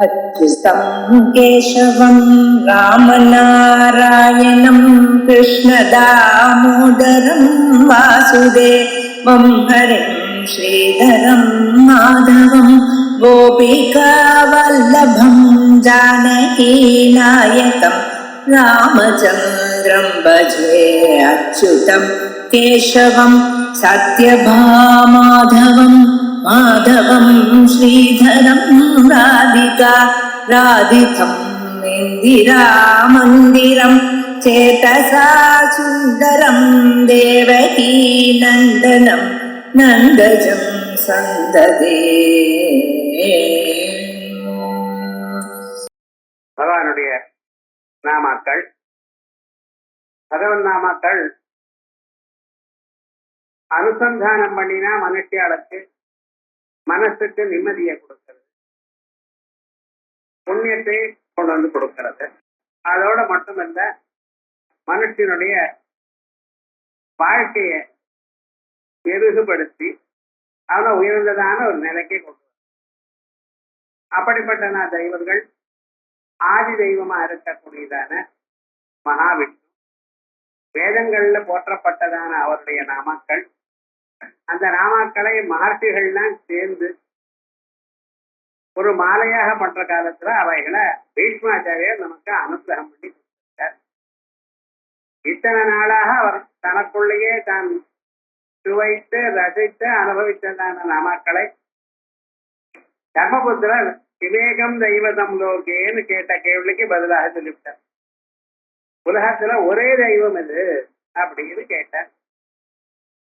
अच्युतं केशवं रामनारायणं कृष्णदामोदरं वासुदेवं हरिं श्रीधरं माधवं गोपिकावल्लभं जानकीनायकं रामचन्द्रं भजे अच्युतं केशवं सत्यभामाधवं माधवं श्रीधरं राधिका राधितं इन्दिरामन्दिरं चेतसा सुन्दरं देवकी नन्दनं नन्दजं सन्ददे. பகவானுடைய நாமாக்கள், பகவன் நாமாக்கள் அனுசந்தானம் பண்ணினா மனுஷியாளுக்கு மனசுக்கு நிம்மதியை கொடுக்கிறது, புண்ணியத்தை கொண்டு வந்து கொடுக்கிறது. அதோட மட்டுமல்ல, மனுஷனுடைய வாழ்க்கையை பெருகுபடுத்தி அவனை உயர்ந்ததான ஒரு நிலைக்கு கொண்டு வரும். அப்படிப்பட்ட தெய்வங்கள் ஆதி தெய்வமா இருக்கக்கூடியதான மகாவிஷ்ணு, வேதங்கள்ல போற்றப்பட்டதான அவருடைய நாமாக்கள். அந்த நாமாக்களை மகர்ஷிகள்லாம் சேர்ந்து ஒரு மாலையாக பண்ற காலத்துல அவைகளை பீஷ்மாச்சாரியர் நமக்கு அனுகிரகம் பண்ணி கொடுத்திருக்கார். இத்தனை நாளாக அவர் தனக்குள்ளேயே தான் சுவைத்து ரசித்து அனுபவித்ததான நாமாக்களை தர்மபுத்திரர் விவேகம் தெய்வதம் லோகேன்னு கேட்ட கேள்விக்கு பதிலாக சொல்லிவிட்டார். உலகத்துல ஒரே தெய்வம் இது அப்படின்னு கேட்டார்.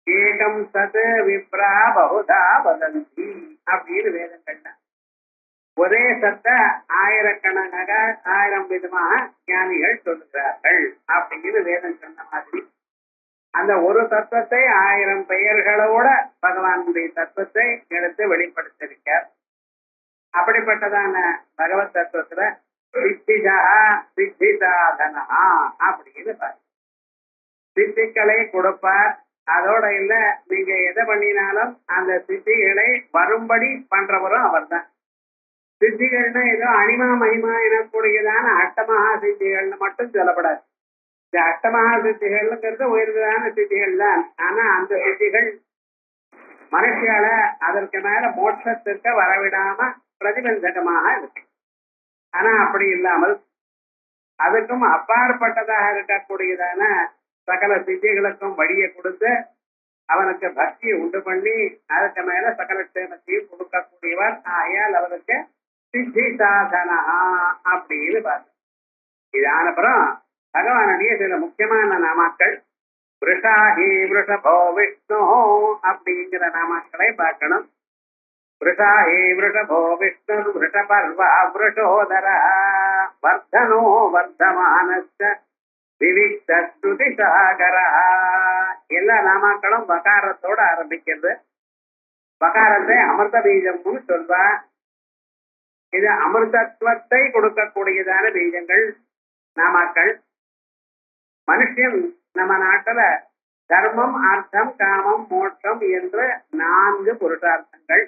ஏகம் சத் விப்ரா பகுதா வதந்தி அப்படின்னு வேதம் கேட்டார். ஒரே சத்த ஆயிரக்கணக்காக 1000 விதமாக ஞானிகள் சொல்லுகிறார்கள் அப்படின்னு வேதம் சொன்ன மாதிரி அந்த ஒரு தத்துவத்தை 1000 பெயர்களோட பகவானுடைய தத்துவத்தை எடுத்து வெளிப்படுத்தியிருக்கார். அப்படிப்பட்டதான பகவத் தத்துவத்துல சித்திஜா சித்திசாதனா அப்படின்னு பாரு, சித்திகளை கொடுப்பார். அதோட இல்ல, நீங்க எதை பண்ணினாலும் அந்த சித்திகளை வரும்படி பண்றவரும் அவர் தான். சித்திகள்னா ஏதோ அனிமா மகிமா எனக்கூடியதான அஷ்டமகா சித்திகள்னு மட்டும் சொல்லப்படாது. இந்த அஷ்டமகா சித்திகள்ங்கிறது உயர்ந்ததான சித்திகள் தான். ஆனா அந்த சித்திகள் மனுஷியால அதற்கு மேல மோட்சத்திற்கு வரவிடாம பிரதிபந்தகமாக இருக்கு. ஆனா அப்படி இல்லாமல் அதுக்கும் அப்பாற்பட்டதாக இருக்கக்கூடியதான சகல சித்திகளுக்கும் வழியை கொடுத்து அவனுக்கு பக்தியை உண்டு பண்ணி அதுக்கு மேல சகல சேமத்தையும் கொடுக்கக்கூடியவர். ஆயால் அவருக்கு சித்தி சாதனா அப்படின்னு பார்த்து இதானப்புறம் பகவானுடைய சில முக்கியமான நாமாக்கள் விருஷாஹி விருஷபோ விஷ்ணு அப்படிங்கிற நாமாக்களை பார்க்கணும். விருஷாஹி விருஷபோ விஷ்ணு விருஷபர்வா விருஷோதர வர்தனோ வர்தமானஸ்த விவிக்த ஸ்ருதி சாகர. எல்லா நாமாக்களும் பகாரத்தோட ஆரம்பிக்கிறது. பகாரத்தை அமிர்த பீஜம்னு சொல்வா. இது அமிர்தத்துவத்தை கொடுக்கக்கூடியதான பீஜங்கள் நாமாக்கள். மனுஷன் நம்ம நாட்டுல தர்மம் அர்த்தம் காமம் மோட்சம் என்ற 4 புருஷார்த்தங்கள்.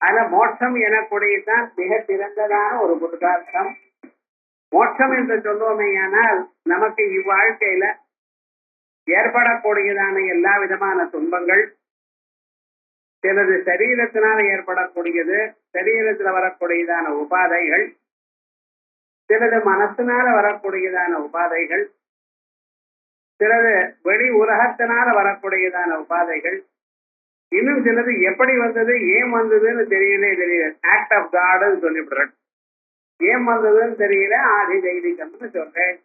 அதுல மோட்சம் எனக்கூடியதான் மிக சிறந்ததான ஒரு புருஷார்த்தம். மோட்சம் என்று சொல்லுவோமேயானால் நமக்கு இவ்வாழ்க்கையில ஏற்படக்கூடியதான எல்லா விதமான துன்பங்கள், சிலது சரீரத்தினால ஏற்படக்கூடியது, சரீரத்துல வரக்கூடியதான உபாதைகள், சிலது மனசினால வரக்கூடியதான உபாதைகள், சிலது வெளி உலகத்தினால வரக்கூடியதான உபாதைகள், இன்னும் சிலது எப்படி வந்தது ஏன் வந்ததுன்னு தெரியல. ஆக்ட் ஆஃப் காட்னு சொல்லிவிடுறேன். ஏன் வந்ததுன்னு தெரியல, ஆதி தெய்வீகம்னு சொல்றேன்.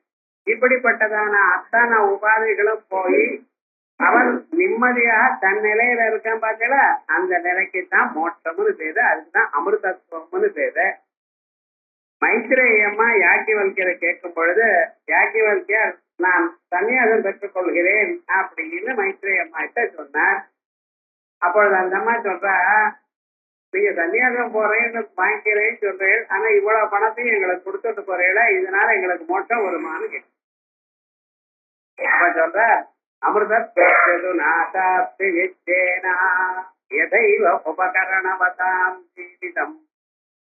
இப்படிப்பட்டதான அத்தனை உபாதைகளும் போய் அவன் நிம்மதியாக தன் நிலையில இருக்கான் பார்த்தல, அந்த நிலைக்குத்தான் மோட்சம்னு செய்த, அதுக்குதான் அமிர்தத்துவம்னு செய்த. மைத்ரேயம்மா யாக்கியவல்கியரை கேட்கும் பொழுது யாக்கியவல்கியர் நான் சன்னியாசம் பெற்றுக் கொள்கிறேன் அப்படின்னு மைத்ரேயம்மா கிட்ட சொன்னார். அப்பொழுது அந்த அம்மா சொல்றா, நீங்க சன்னியாசம் போறேன்னு வாங்கிக்கிறேன்னு சொல்றேன், ஆனா இவ்வளவு பணத்தையும் எங்களுக்கு கொடுத்துட்டு போறீங்களா, இதனால எங்களுக்கு மோட்சம் வருமானு கேட்க. அப்ப சொல்ற அமிர்தத்வேன யதைவ உபகரணவதாம் ஜீவிதம்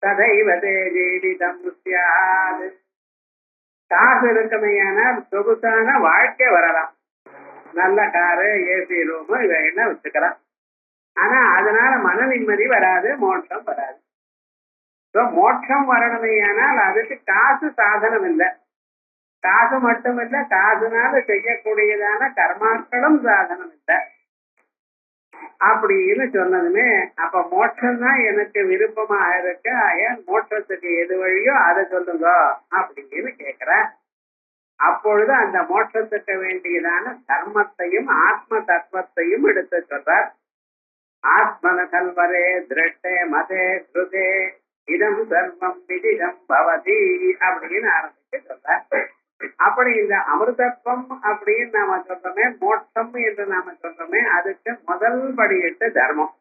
ததைவதே ஜீவிதம் சியாது. காசு இருக்குமையானால் சொகுசான வாழ்க்கை வரலாம், நல்ல காரு, ஏசி ரூமு இவையெல்லாம் வச்சுக்கலாம். ஆனா அதனால மன நிம்மதி வராது, மோட்சம் வராது. மோட்சம் வரணுமையானால் அதுக்கு காசு சாதனம் இல்லை. காசு மட்டும் இல்லை, காசுனால செய்யக்கூடியதான கர்மாக்களும் சாதனம் இல்லை அப்படின்னு சொன்னதுமே, அப்ப மோட்சம் தான் எனக்கு விருப்பமாக இருக்கு, ஏன் மோட்சத்துக்கு எது வழியோ அதை சொல்லுங்க அப்படின்னு கேட்கிற. அப்பொழுது அந்த மோட்சத்துக்கு வேண்டியதான தர்மத்தையும் ஆத்ம தத்துவத்தையும் எடுத்து சொல்றார். ஆத்மன கல்வரே திருஷ்டே மதே ஸ்ருதே இதம் சர்வம் விதிதம் பவதி அப்படின்னு ஆரம்பிச்சு சொல்றார். அப்படி இந்த அமிர்தத்துவம் அப்படின்னு நாம சொல்றோமே, மோட்சம் என்று நாம சொல்றோமே, அதுக்கு முதல் படியிட்டு தர்மம்.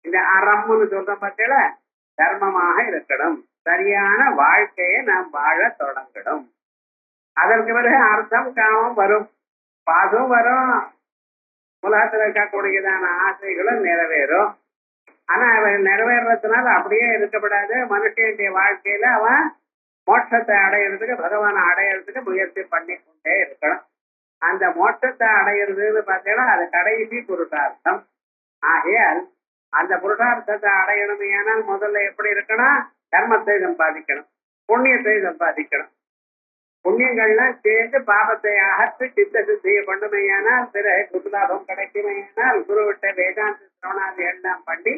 இந்த அறம்னு சொல்றோம் பார்த்தீங்களா, தர்மமாக இருக்கணும், சரியான வாழ்க்கையை நாம் வாழ தொடங்கணும். அதற்கு பிறகு அர்த்தம் காமம் வரும், பாதும் வரும், உலகத்தில் இருக்கக்கூடியதான ஆசைகளும் நிறைவேறும். ஆனா அவன் நிறைவேறதுனால அப்படியே இருக்கப்படாது. மனுஷனுடைய வாழ்க்கையில அவன் மோட்சத்தை அடையிறதுக்கு, பகவானை அடையிறதுக்கு முயற்சி பண்ணி கொண்டே இருக்கணும். அந்த மோட்சத்தை அடையிறதுன்னு பார்த்தீங்கன்னா அது கடைசி புருஷார்த்தம். ஆகையால் அந்த புருஷார்த்தத்தை அடையணும். ஏனால் முதல்ல எப்படி இருக்கணும், கர்மத்தை சம்பாதிக்கணும், புண்ணியத்தை சம்பாதிக்கணும். புண்ணியங்கள்லாம் சேர்ந்து பாபத்தை அகற்றி சித்த சுத்தியை பண்ணுமையானால் பிறகு குருலாபம் கிடைக்குமையானால் குருவிட்ட வேதாந்த சிரவணாதி எல்லாம் பண்ணி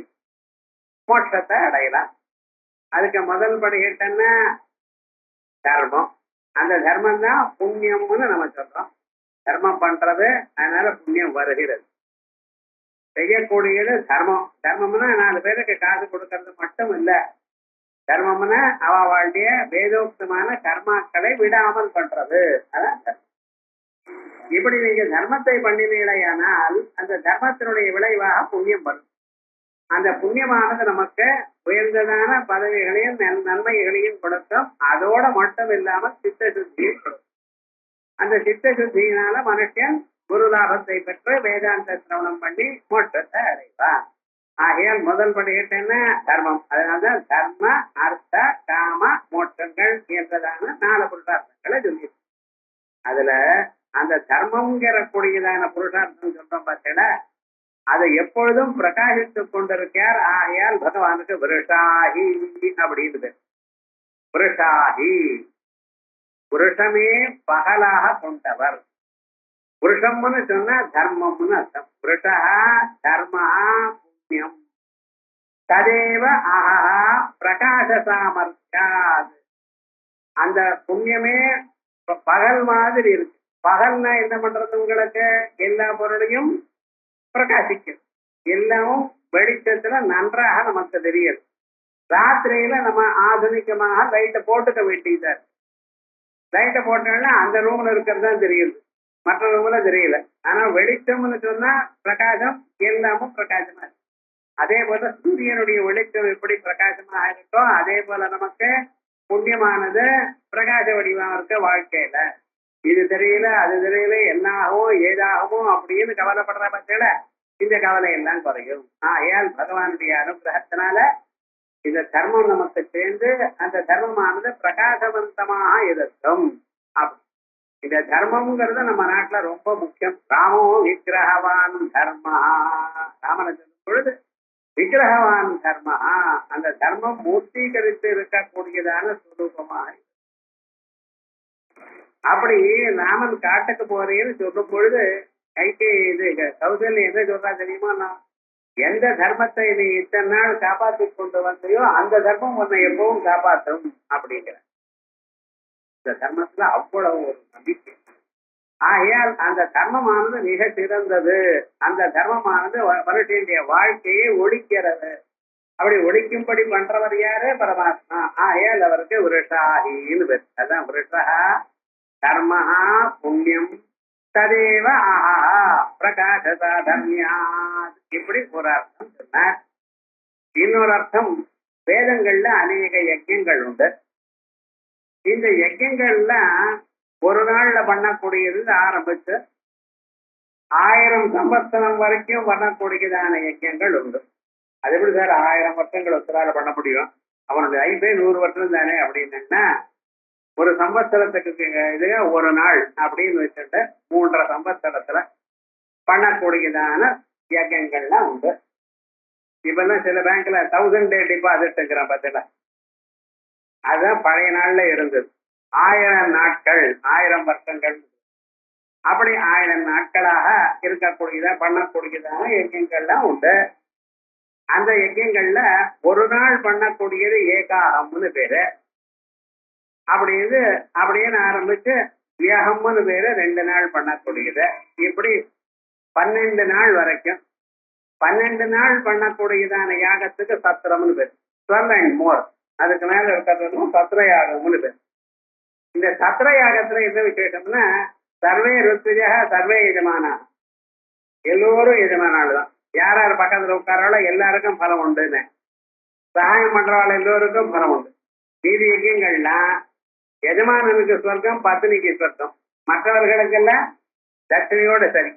மோட்சத்தை அடையலாம். அதுக்கு முதல் படிக்கிட்டன்னா தர்மம். அந்த தர்மம் தான் புண்ணியம்னு நம்ம சொல்றோம். தர்மம் பண்றது, அதனால புண்ணியம் வருகிறது. செய்யக்கூடியது தர்மம். தர்மம்னா 4 பேருக்கு காசு கொடுக்கறது மட்டும் இல்ல. தர்மம்னா அவளுடைய வேதோக்தமான கர்மாக்களை விடாமல் பண்றது, அதான் தர்மம். இப்படி நீங்க தர்மத்தை பண்ணினீங்களேயானால் அந்த தர்மத்தினுடைய விளைவாக புண்ணியம் வரும். அந்த புண்ணியமானது நமக்கு உயர்ந்ததான பதவிகளையும் நன்மைகளையும் கொடுக்கும். அதோட மட்டும் இல்லாமல் சித்த சுத்தியும் கொடுக்கும். அந்த சித்த சுத்தியினால மனுஷன் குரு லாபத்தை பெற்று வேதாந்த சிரவணம் பண்ணி மோட்சத்தை அடைவான். ஆகையால் முதல் படிக்கிட்டேன்னா தர்மம். அதனால்தான் தர்ம அர்த்த காம மோட்சங்கள் என்றதான 4 புருஷார்த்தங்களை சொல்லி, அதுல அந்த தர்மங்கிற கூடியதான புருஷார்த்தம் சொல்றோம் பார்த்தீங்களா, அதை எப்பொழுதும் பிரகாசித்துக் கொண்டிருக்கார். ஆகையால் பகவானுக்கு விருஷாஹி அப்படின்னு. விருஷாஹி புருஷமே பகலாக கொண்டவர். புருஷம்னு சொன்னா தர்மம்னு அர்த்தம். புருஷா தர்மா புண்ணியம் ததேவ ஆஹா பிரகாச சாமர்த்தியாத். அந்த புண்ணியமே பகல் மாதிரி இருக்கு. பகல்னா என்ன பண்றது, உங்களுக்கு எல்லா பொருளையும் பிரகாசிக்கும், எல்லாமும் வெளிச்சத்துல நன்றாக நமக்கு தெரியுது. ராத்திரியில நம்ம ஆதுனிகமாக லைட்டை போட்டுக்க வேண்டியதா இருக்கு. லைட்டை போட்டோம்னா அந்த ரூம்ல இருக்கிறது தான் தெரியுது, மற்ற ரூம்ல தெரியல. ஆனா வெளிச்சம்னு சொன்னா பிரகாசம், எல்லாமும் பிரகாசமா இருக்கு. அதே போல சூரியனுடைய வெளிச்சம் எப்படி பிரகாசமாக இருக்கோ அதே போல நமக்கு புண்ணியமானது பிரகாச வடிவம் இருக்க வாழ்க்கையில. இது தெரியல, அது தெரியல, என்னாகவோ ஏதாகவோ அப்படின்னு கவலைப்படுற பட்சத்துல இந்த கவலை எல்லாம் குறையும். ஏன் பகவானுடைய அனுகிரகத்தினால இந்த தர்மம் நமக்கு சேர்ந்து அந்த தர்மமானது பிரகாசவந்தமாக இருக்கும். அப்படி இந்த தர்மம்ங்கிறது நம்ம நாட்டுல ரொம்ப முக்கியம். ராமோ விக்கிரகவான் தர்மா, ராமனை சொல்லும் பொழுது விக்கிரகவான் தர்மா, அந்த தர்மம் மூர்த்தீகரித்து இருக்கக்கூடியதான சுரூபமாக. அப்படி ராமன் காட்டுக்கு போறேன்னு சொல்லும் பொழுது கைக்கு இது கௌசல்யம் என்ன சொல்றா தெரியுமா, நான் எந்த தர்மத்தை நீ இத்தனை நாள் காப்பாற்றி கொண்டு வந்தையோ அந்த தர்மம் உன்னை எப்பவும் காப்பாற்றும் அப்படிங்கிற. இந்த தர்மத்துல அவ்வளவு ஒரு நம்பிக்கை. ஆகையால் அந்த தர்மமானது மிக சிறந்தது. அந்த தர்மமானது மனுஷனுடைய வாழ்க்கையை ஒழிக்கிறது. அப்படி ஒழிக்கும்படி பண்றவர் யாரு, பரமாத்மா. ஆகையால் அவருக்கு விருஷாஹின்னு பேர். அதான் விருஷா கர்மா புண்ணியம் ததேவ ஆஹா பிரகாசதா தர்மியாத். இப்படி ஒரு அர்த்தம் சொன்னார். இன்னொரு அர்த்தம், வேதங்கள்ல அநேக யஜ்யங்கள் உண்டு. இந்த யஜ்யங்கள்ல ஒரு நாள்ல பண்ணக்கூடியது ஆரம்பிச்சு 1000 சம்பத்சரம் வரைக்கும் பண்ணக்கூடியதான யஜ்யங்கள் உண்டு. அது எப்படி சார் 1000 வருஷங்கள் ஒருத்தரால பண்ண முடியும்? அவனுடைய ஐம்பே 100 வருஷம் தானே அப்படின்னா, ஒரு சம்பத்சரத்துக்கு இது ஒரு நாள் அப்படின்னு வச்சுட்டு 3.5 சம்பத்சரத்துல பண்ணக்கூடியதான யஜ்யங்கள்லாம் உண்டு. இப்பெல்லாம் சில பேங்க்ல 1000 டே டிபாசிட்ங்கிறான் பார்த்தல, அதுதான் பழைய நாள்ல இருந்தது. 1000 நாட்கள் 1000 வருஷங்கள் அப்படி 1000 நாட்களாக இருக்கக்கூடியதா பண்ணக்கூடியதான யஜ்யங்கள்லாம் உண்டு. அந்த யஜ்யங்கள்ல ஒரு நாள் பண்ணக்கூடியது ஏகாகம்னு பேரு. அப்படின்னு ஆரம்பிச்சு வியகம்னு பேரு 2 நாள் பண்ணக்கூடியது. இப்படி 12 நாள் வரைக்கும் 12 நாள் பண்ணக்கூடியதான யாகத்துக்கு சத்திரம்னு பேர். 12 and more, அதுக்கு மேல இருக்கிறது சத்திர யாகம்னு பேர். இந்த சத்திர யாகத்துல என்ன விசேஷம்னா, சர்வே ருத்விஜா சர்வே எஜமானா, எல்லோரும் எஜமானாள் தான். யார் யார் பக்கத்துல உட்காராளோ எல்லாருக்கும் பலம் உண்டுன்னு, சகாயம் பண்றவாள் எல்லோருக்கும் பலம் உண்டு. நீதி யஜ்யங்கள்லாம் எஜமானனுக்கு சொர்க்கம், பத்னிக்கு சொர்க்கம், மற்றவர்களுக்கெல்லாம் தட்சணையோட சரி,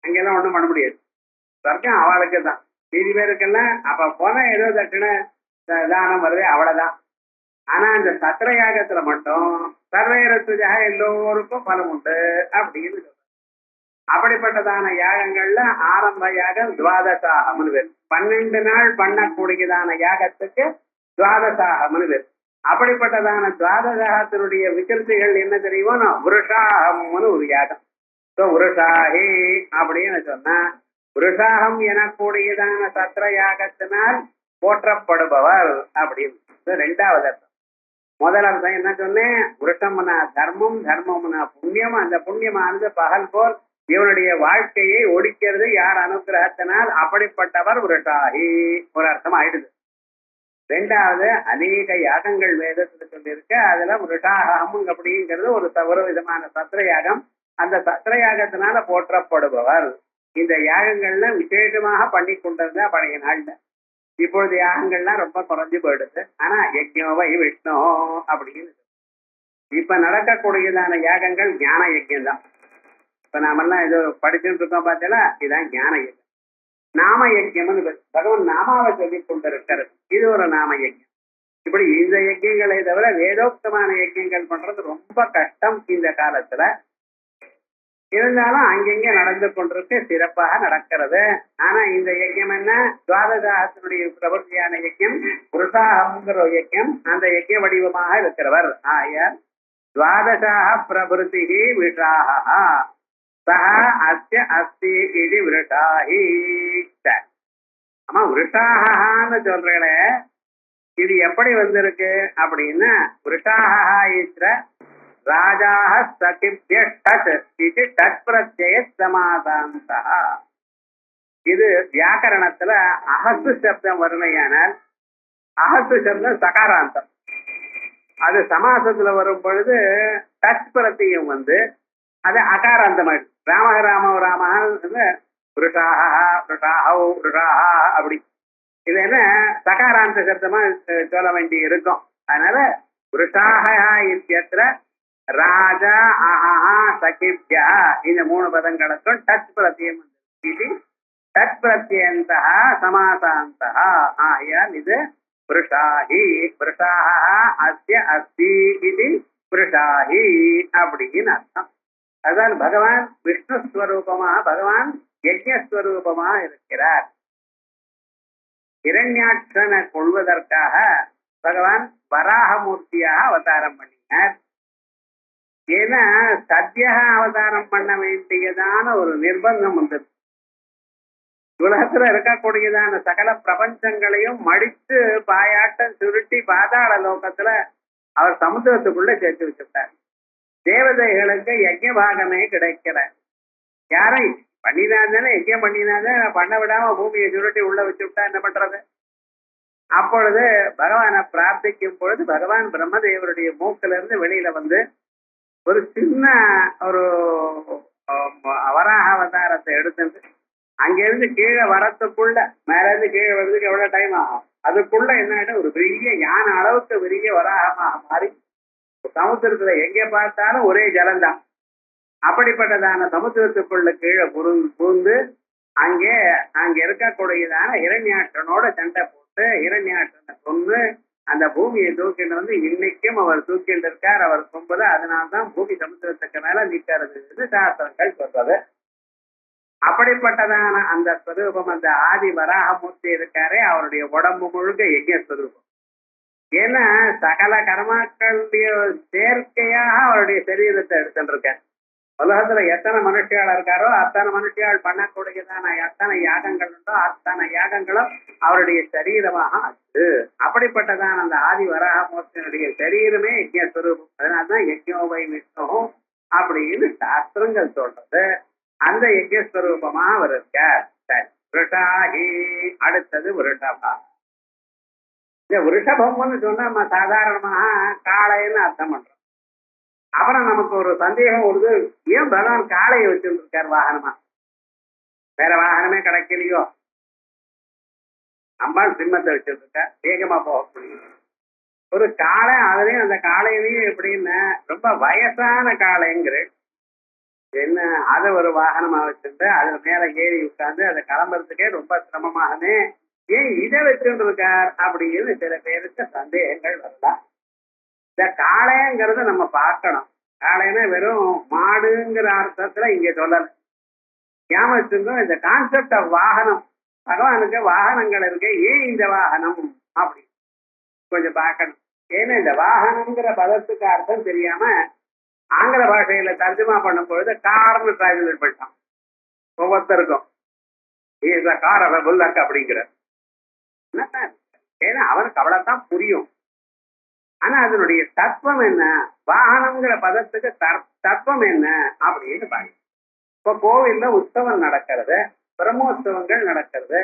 அங்கெல்லாம் ஒண்ணும் பண்ண முடியாது. சொர்க்கம் அவளுக்கு தான். மீதி பேருக்கெல்லாம் அப்ப போனா ஏதோ தட்சணை தானம் வருது, அவ்வளவுதான். ஆனா இந்த சத்திர யாகத்துல மட்டும் சர்வேரத்துஜா எல்லோருக்கும் பலம் உண்டு அப்படின்னு சொல்ற. அப்படிப்பட்டதான யாகங்கள்ல ஆரம்ப யாகம் துவாதசாகம்னு பேர். 12 நாள் பண்ணக்கூடியதான யாகத்துக்கு துவாதசாகம்னு பேர். அப்படிப்பட்டதான துவாதசாகத்தினுடைய விகிருத்திகள் என்ன தெரியுமோ, விருஷாகம்னு ஒரு யாகம். விருஷாஹி அப்படின்னு சொன்னா, விருஷாகம் எனக்கூடியதான சத்திர யாகத்தினால் போற்றப்படுபவர் அப்படின்னு 2வது அர்த்தம். முதல் அர்த்தம் என்ன சொன்னேன், விருஷம்னா தர்மம், தர்மம்னா புண்ணியம். அந்த புண்ணியமானது பகல் போல் இவனுடைய வாழ்க்கையை ஒழிக்கிறது யார் அனுகிரகத்தினால், அப்படிப்பட்டவர் விருஷாஹி ஒரு அர்த்தம் ஆயிடுது. 2வது அநேக யாகங்கள் வேதத்துல சொல்லியிருக்க, அதுல விருஷாகம் அப்படிங்கிறது ஒரு விதமான சத்திர யாகம். அந்த சத்திர யாகத்தினால போற்றப்படுபவர். இந்த யாகங்கள்ல விசேஷமாக பண்ணி கொண்டிருந்தா பழைய நாள்ல. இப்பொழுது யாகங்கள்லாம் ரொம்ப குறைஞ்சு போயிடுது. ஆனா யஜ்ஞோவை விஷ்ணு அப்படின்னு இப்ப நடக்கக்கூடியதான யாகங்கள் ஞான யஜ்யம் தான். இப்ப நாமெல்லாம் ஏதோ படிச்சுட்டு இருக்கோம் பார்த்தீங்களா, இதுதான் ஞான யஜ்யம். நாம யஜ்யம்னு பகவான் நாமாவை சொல்லி கொண்டிருக்கிறது, இது ஒரு நாம யஜ்யம். இப்படி இந்த யஜ்யங்களை தவிர வேதோக்தமான யஜ்யங்கள் பண்றது ரொம்ப கஷ்டம் இந்த காலத்துல. இருந்தாலும் அங்கெங்க நடந்து கொண்டிருக்கு, சிறப்பாக நடக்கிறது. ஆனா இந்த யஜ்யம் என்ன, துவாதசாகத்தினுடைய பிரபத்தியான யஜ்யம் புருஷாகம்ங்கிற யஜ்யம். அந்த யஜ்ய வடிவமாக இருக்கிறவர் ஆயார் துவாதசாக பிரபுதி விஷாக சஹ அஸ்ய அஸ்தி இது விருஷாஹி. ஆமா, விருஷாகான்னு சொல்றேன். இது எப்படி வந்திருக்கு அப்படின்னா, விருஷாகா இத்திர ராஜாஹ சகிப்ய டச் இது டச் பிரத்யய சமாதாந்தா. இது வியாக்கரணத்துல அகசு சப்தம் வருமையானால், அகசு சப்தம் சகாராந்தம். அது சமாசத்துல வரும் பொழுது டச் பிரத்தியம் வந்து அது அகாராந்தமாயிடுது. ராம ராம ராம புருஷாஹா புருஷாஹோ புருஷாஹா அப்படி. இது என்ன சகாராந்த சப்தமா சொல்ல வேண்டி இருக்கும். அதனால புருஷாஹா இத்தியத்திர ராஜா அஹா சகிப்யா இந்த 3 பதங்களுக்கும் டச் பிரத்தியம் இது டச் பிரத்யந்தா சமாசாந்தா. ஆயால் இது புருஷாஹி புருஷாஹா அஸ்ய அஸ்தி இது புருஷாஹி அப்படின்னு அர்த்தம். அதுதான் பகவான் விஷ்ணுஸ்வரூபமா, பகவான் யஜ்ஞஸ்வரூபமா இருக்கிறார். இரண்யாட்சனை கொள்வதற்காக பகவான் வராகமூர்த்தியாக அவதாரம் பண்ணினார். ஏன்னா சத்தியாக அவதாரம் பண்ண வேண்டியதான ஒரு நிர்பந்தம் வந்தது. உலகத்துல இருக்கக்கூடியதான சகல பிரபஞ்சங்களையும் மடித்து பாயாட்டம் சுருட்டி பாதாள லோகத்துல அவர் சமுத்திரத்துக்குள்ள சேர்த்து வச்சுட்டார். தேவதைகளுக்கு யஜ்ஞ பாகமே கிடைக்கல. யாரை பண்ணினாதானே யஜ்ஞம் பண்ணினாதான், பண்ண விடாம பூமியை சுருட்டி உள்ள வச்சு விட்டா என்ன பண்றது? அப்பொழுது பகவானை பிரார்த்திக்கும் பொழுது பகவான் பிரம்மதேவருடைய மூக்கில இருந்து வெளியில வந்து ஒரு சின்ன ஒரு வராக அவதாரத்தை எடுத்துட்டு அங்கிருந்து கீழே வரத்துக்குள்ள, மேல இருந்து கீழே வர்றதுக்கு எவ்வளவு டைம் ஆகும், அதுக்குள்ள என்ன ஆயிடும், ஒரு பெரிய யானை அளவுக்கு பெரிய வராகமாக மாறி சமுத்திரத்துல எங்க பார்த்தாலும் ஒரே ஜலம்தான். அப்படிப்பட்டதான சமுத்திரத்துக்குள்ள கீழே புகுந்து அங்கே அங்க இருக்கக்கூடியதான இரண்யாற்றனோட சண்டை போட்டு இரண்யாற்றனை கொண்டு அந்த பூமியை தூக்கிட்டு வந்து இன்னைக்கும் அவர் தூக்கிட்டு இருக்கார். அவர் கொம்புல அதனால்தான் பூமி சமுத்திரத்துக்கு மேல நிற்கிறது சாஸ்திரங்கள் சொல்றது. அப்படிப்பட்டதான அந்த ஸ்வரூபம் அந்த ஆதி வராகமூர்த்தி இருக்காரே அவருடைய உடம்பு முழுக்க யஜ்ய ஸ்வரூபம். ஏன்னா சகல கர்மாக்களுடைய சேர்க்கையாக அவருடைய சரீரத்தை எடுத்துட்டு இருக்கார். உலகத்துல எத்தனை மனுஷியாள் இருக்காரோ அத்தனை மனுஷியாள் பண்ணக்கூடியதான எத்தனை யாகங்கள் உண்டோ அத்தனை யாகங்களும் அவருடைய சரீரமாக ஆச்சு. அப்படிப்பட்டதான அந்த ஆதி வராகமூர்த்தியினுடைய சரீரமே யஜ்யஸ்வரூபம். அதனால்தான் யஜ்யோவை விஷ்ணு அப்படின்னு சாஸ்திரங்கள் சொல்றது. அந்த யஜ்யஸ்வரூபமா அவர் இருக்கார். சரி, விருஷாகி அடுத்தது விருஷபா. இந்த விருஷபம்னு சொன்னா நம்ம சாதாரணமாக காளைன்னு அர்த்தம் பண்றோம். அப்புறம் நமக்கு ஒரு சந்தேகம் வருது, ஏன் பகவான் காளையை வச்சுட்டு இருக்கார் வாகனமா? வேற வாகனமே கிடைக்கலையோ? அம்பாள் சிம்மத்தை வச்சுட்டு இருக்க வேகமா போக ஒரு காளை. அதுலயும் அந்த காளையிலையும் எப்படின்னு ரொம்ப வயசான காளைங்கிற என்ன அதை ஒரு வாகனமா வச்சுட்டு அதுல மேல ஏறி உட்கார்ந்து அதை கிளம்புறதுக்கே ரொம்ப சிரமமாகவே ஏன் இதை வச்சுட்டு இருக்கார் அப்படின்னு சில பேருக்கு சந்தேகங்கள் வரலாம். இந்த காளைங்கிறத நம்ம பார்க்கணும். காளைன்னா வெறும் மாடுங்கிற அர்த்தத்துல இங்க சொல்லல. ஞாபகம் இந்த கான்செப்ட் ஆஃப் வாகனம், பகவானுக்கு வாகனங்கள் இருக்கு, ஏன் இந்த வாகனம் அப்படி கொஞ்சம் பார்க்கணும். ஏன்னா இந்த வாகனம்ங்கிற பதத்துக்கு அர்த்தம் தெரியாம ஆங்கில பாஷையில தர்ஜுமா பண்ணும் பொழுது கார்னு டிரான்ஸ்லேட் பண்ணிட்டான் ஒவ்வொருத்தருக்கும். கார் அவ புல்லக் அப்படிங்கிற ஏன்னா அவனுக்கு அவ்வளவுதான் புரியும். ஆனா அதனுடைய தத்துவம் என்ன, வாகனம்ங்கிற பதத்துக்கு தத்துவம் என்ன அப்படின்னு பாருங்க. இப்ப கோவில்ல உற்சவம் நடக்கிறது, பிரம்மோற்சவங்கள் நடக்கிறது.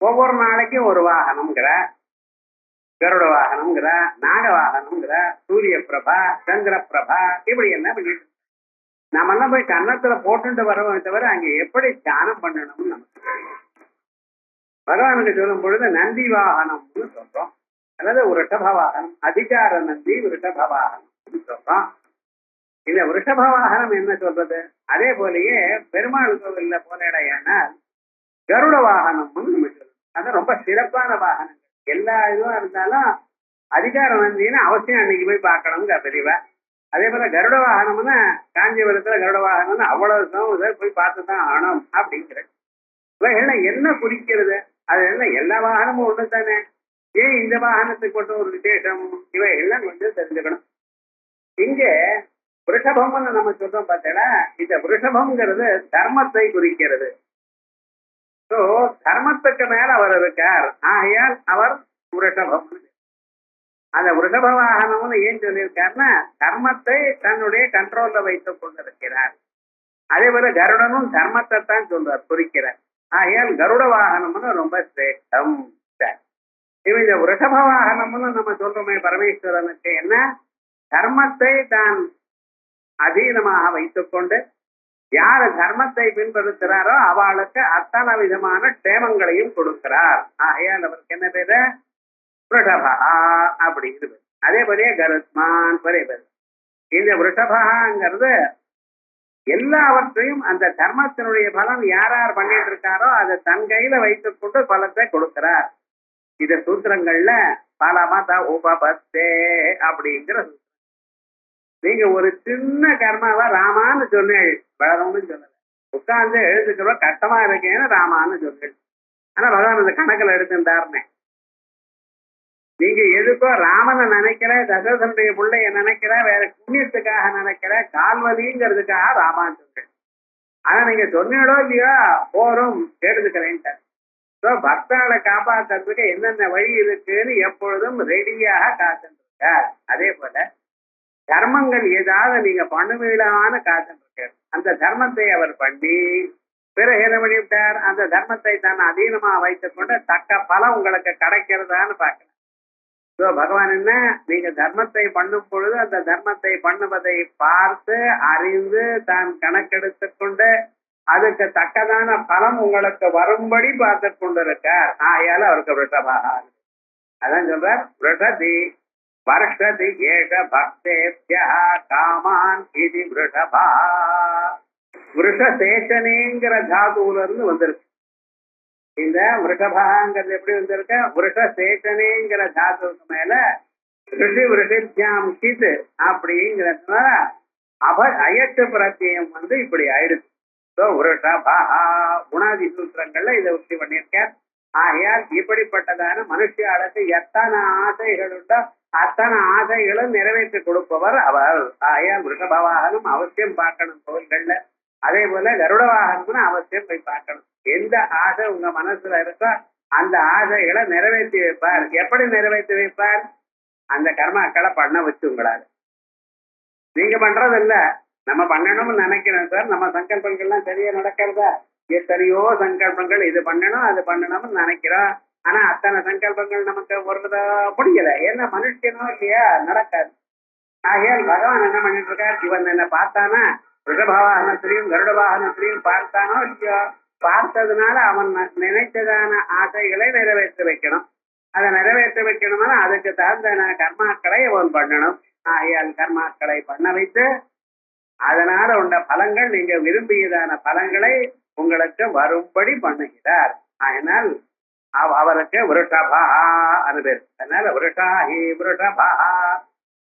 ஒவ்வொரு நாளைக்கும் ஒரு வாகனம்ங்கிற, கருட வாகனம்ங்கிற, நாக வாகனம்ங்கிற, சூரிய பிரபா, சந்திர பிரபா, இப்படி என்ன பண்ணிட்டு நாம எல்லாம் போய் கன்னத்துல போட்டுட்டு வரவோம் தவிர அங்க எப்படி தியானம் பண்ணணும்னு நமக்கு தெரியும். பகவானுக்கு சொல்லும் பொழுது நந்தி வாகனம்னு சொல்றோம், அல்லது ரிஷப வாகனம், அதிகார நந்தி ரிஷப வாகனம் சொல்றோம். இந்த ரிஷப வாகனம் என்ன சொல்றது? அதே போலயே பெருமாள் கோவில்ல போனேடையானால் கருட வாகனம்னு நம்ம சொல்றோம். அது ரொம்ப சிறப்பான வாகனங்கள். எல்லா இதுவும் இருந்தாலும் அதிகார நந்தின்னு அவசியம் அன்னைக்கு போய் பார்க்கணுங்கிற தெரியவா. அதே போல கருட வாகனம்னா காஞ்சிபுரத்துல கருட வாகனம்னு அவ்வளவு போய் பார்த்துதான் ஆனோம் அப்படிங்கிற இவைகள்லாம் என்ன குறிக்கிறது? அது என்ன எல்லா வாகனமும் ஒண்ணு தானே, ஏன் இந்த வாகனத்துக்கு மட்டும் ஒரு விசேஷம்? இவைகள்லாம் கொஞ்சம் தெரிஞ்சுக்கணும். இங்க விருஷபம்னு நம்ம சொல்றோம் பார்த்தீங்களா, இந்த விருஷபம்ங்கிறது தர்மத்தை குறிக்கிறது. ஸோ தர்மத்துக்கு மேல அவர் இருக்கார், ஆகையால் அவர் விருஷபம். அந்த விருஷப வாகனம்னு ஏன் சொல்லியிருக்காருன்னா தர்மத்தை தன்னுடைய கண்ட்ரோல்ல வைத்துக் கொண்டிருக்கிறார். அதே போல கருடனும் தர்மத்தை தான் சொல்றார், குறிக்கிறார். ஆகையால் கருட வாகனம்னு ரொம்ப சிரேஷ்டம். இந்த ரிஷப வாகனம்னு நம்ம சொல்றோமே பரமேஸ்வரனுக்கு என்ன, தர்மத்தை தான் அதீனமாக வைத்துக் கொண்டு யாரு தர்மத்தை பின்பற்றுகிறாரோ அவளுக்கு அத்தனை விதமான க்ஷேமங்களையும் கொடுக்கிறார். ஆகையால் அவருக்கு என்ன பேரு? ரிஷபா அப்படிங்கிறது. அதே போலயே கருத்மான் ஒரே பேர். இந்த ரிஷபாங்கிறது எல்லாவற்றையும் அந்த தர்மத்தினுடைய பலன் யார் யார் பண்ணிட்டு இருக்காரோ அதை தன் கையில வைத்துக் கொண்டு பலத்தை கொடுக்கிறார். இத சூத்திரங்கள்ல பலமத உபபத்தே அப்படிங்கிற நீங்க ஒரு சின்ன கர்மாவா ராமான்னு சொன்னேன், பலகம்னு சொல்லல. உட்கார்ந்து எழுதுக்கிறோம் கஷ்டமா இருக்கேன்னு ராமான்னு சொன்னேன். ஆனா பகவான் அந்த கணக்குல எடுத்துட்டாருன்னு நீங்க எதுக்கோ ராமனை நினைக்கிற, தசரதனுடைய பிள்ளைய நினைக்கிற, வேற புண்ணியத்துக்காக நினைக்கிற, கால்வலிங்கிறதுக்காக ராமான்னு சொல்றேன். ஆனா நீங்க சொன்னீங்களோ இல்லையோ போரும் எடுத்துக்கிறேன்ட்ட. பக்தர்களை காப்பாற்றுறதுக்கு என்னென்ன வழி இருக்குன்னு எப்பொழுதும் ரெடியாக காத்துருக்க. அதே போல தர்மங்கள் ஏதாவது நீங்க பண்ணுவீடான்னு காத்துருக்க. அந்த தர்மத்தை அவர் பண்ணி பிறகு என்ன பண்ணிவிட்டார், அந்த தர்மத்தை தான் அதீனமா வைத்துக் கொண்டு தக்க பலம் உங்களுக்கு கிடைக்கிறதான்னு பார்க்கலாம். ஸோ பகவான் என்ன, நீங்க தர்மத்தை பண்ணும் பொழுது அந்த தர்மத்தை பண்ணுவதை பார்த்து அறிந்து தான் கணக்கெடுத்து கொண்டு அதுக்கு தக்கதான பலம் உங்களுக்கு வரும்படி பார்த்து கொண்டிருக்கார். ஆகையால அவருக்கு ரிஷபாக. அதான் சொல்றார், ரிஷதி வருஷதி ஏஷ பக்தேப்யா காமான் இது ரிஷபா. விருஷசேஷனேங்கிற தாதுல இருந்து வந்திருக்கு. இந்த விருஷபாங்கிறது எப்படி வந்திருக்க விருஷ சேஷனேங்கிற தாத்துவுக்கு மேல ரிஷி விருஷித்யாம் கித் அப்படிங்கிறதுனால அயட்டு பிரத்தியம் வந்து இப்படி ஆயிடுது. குணாதி சூத்திரங்கள்ல இதை உத்தி பண்ணியிருக்கேன். ஆகையால் இப்படிப்பட்டதான மனுஷியாளுக்கு எத்தனை ஆசைகள் உண்டோ அத்தனை ஆசைகளும் நிறைவேற்றி கொடுப்பவர் அவர். ஆகையால் விருஷபவாகனம் அவசியம் பார்க்கணும் கோவில்கள்ல. அதே போல கருட வாகனம்னு அவசியம் போய் பார்க்கணும். எந்த ஆசை உங்க மனசுல இருக்கோ அந்த ஆசைகளை நிறைவேற்றி வைப்பார். எப்படி நிறைவேற்றி வைப்பார்? அந்த கர்மாக்களை பண்ண வச்சு உங்களால. நீங்க பண்றது இல்ல, நம்ம பண்ணணும்னு நினைக்கிறோம் சார். நம்ம சங்கல்பங்கள்லாம் சரியா நடக்கிறதா? எத்தனையோ சங்கல்பங்கள் இது பண்ணணும் அது பண்ணணும்னு நினைக்கிறோம். ஆனா அத்தனை சங்கல்பங்கள் நமக்கு ஒரு முடியல. ஏன்னா மனுஷனோ இல்லையா, நடக்காது. ஆகையால் பகவான் என்ன பண்ணிட்டு இருக்கார்? இவன் என்ன பார்த்தானா ரிஷபவாகனத்திலையும் கருட வாகனத்திலையும் பார்த்தானோ இல்லையோ, பார்த்ததுனால அவன் நினைச்சதான ஆசைகளை நிறைவேற்றி வைக்கணும். அதை நிறைவேற்ற வைக்கணும்னா அதுக்கு தகுந்த கர்மாக்களை அவன் பண்ணணும். ஆகையால் கர்மாக்களை பண்ண வைத்து அதனால உண்ட பலங்கள் நீங்க விரும்பியதான பலங்களை உங்களுக்கு வரும்படி பண்ணுகிறார். அதனால் அவருக்கு விருஷபா பேர். அதனால விருஷாஹி விருஷபா.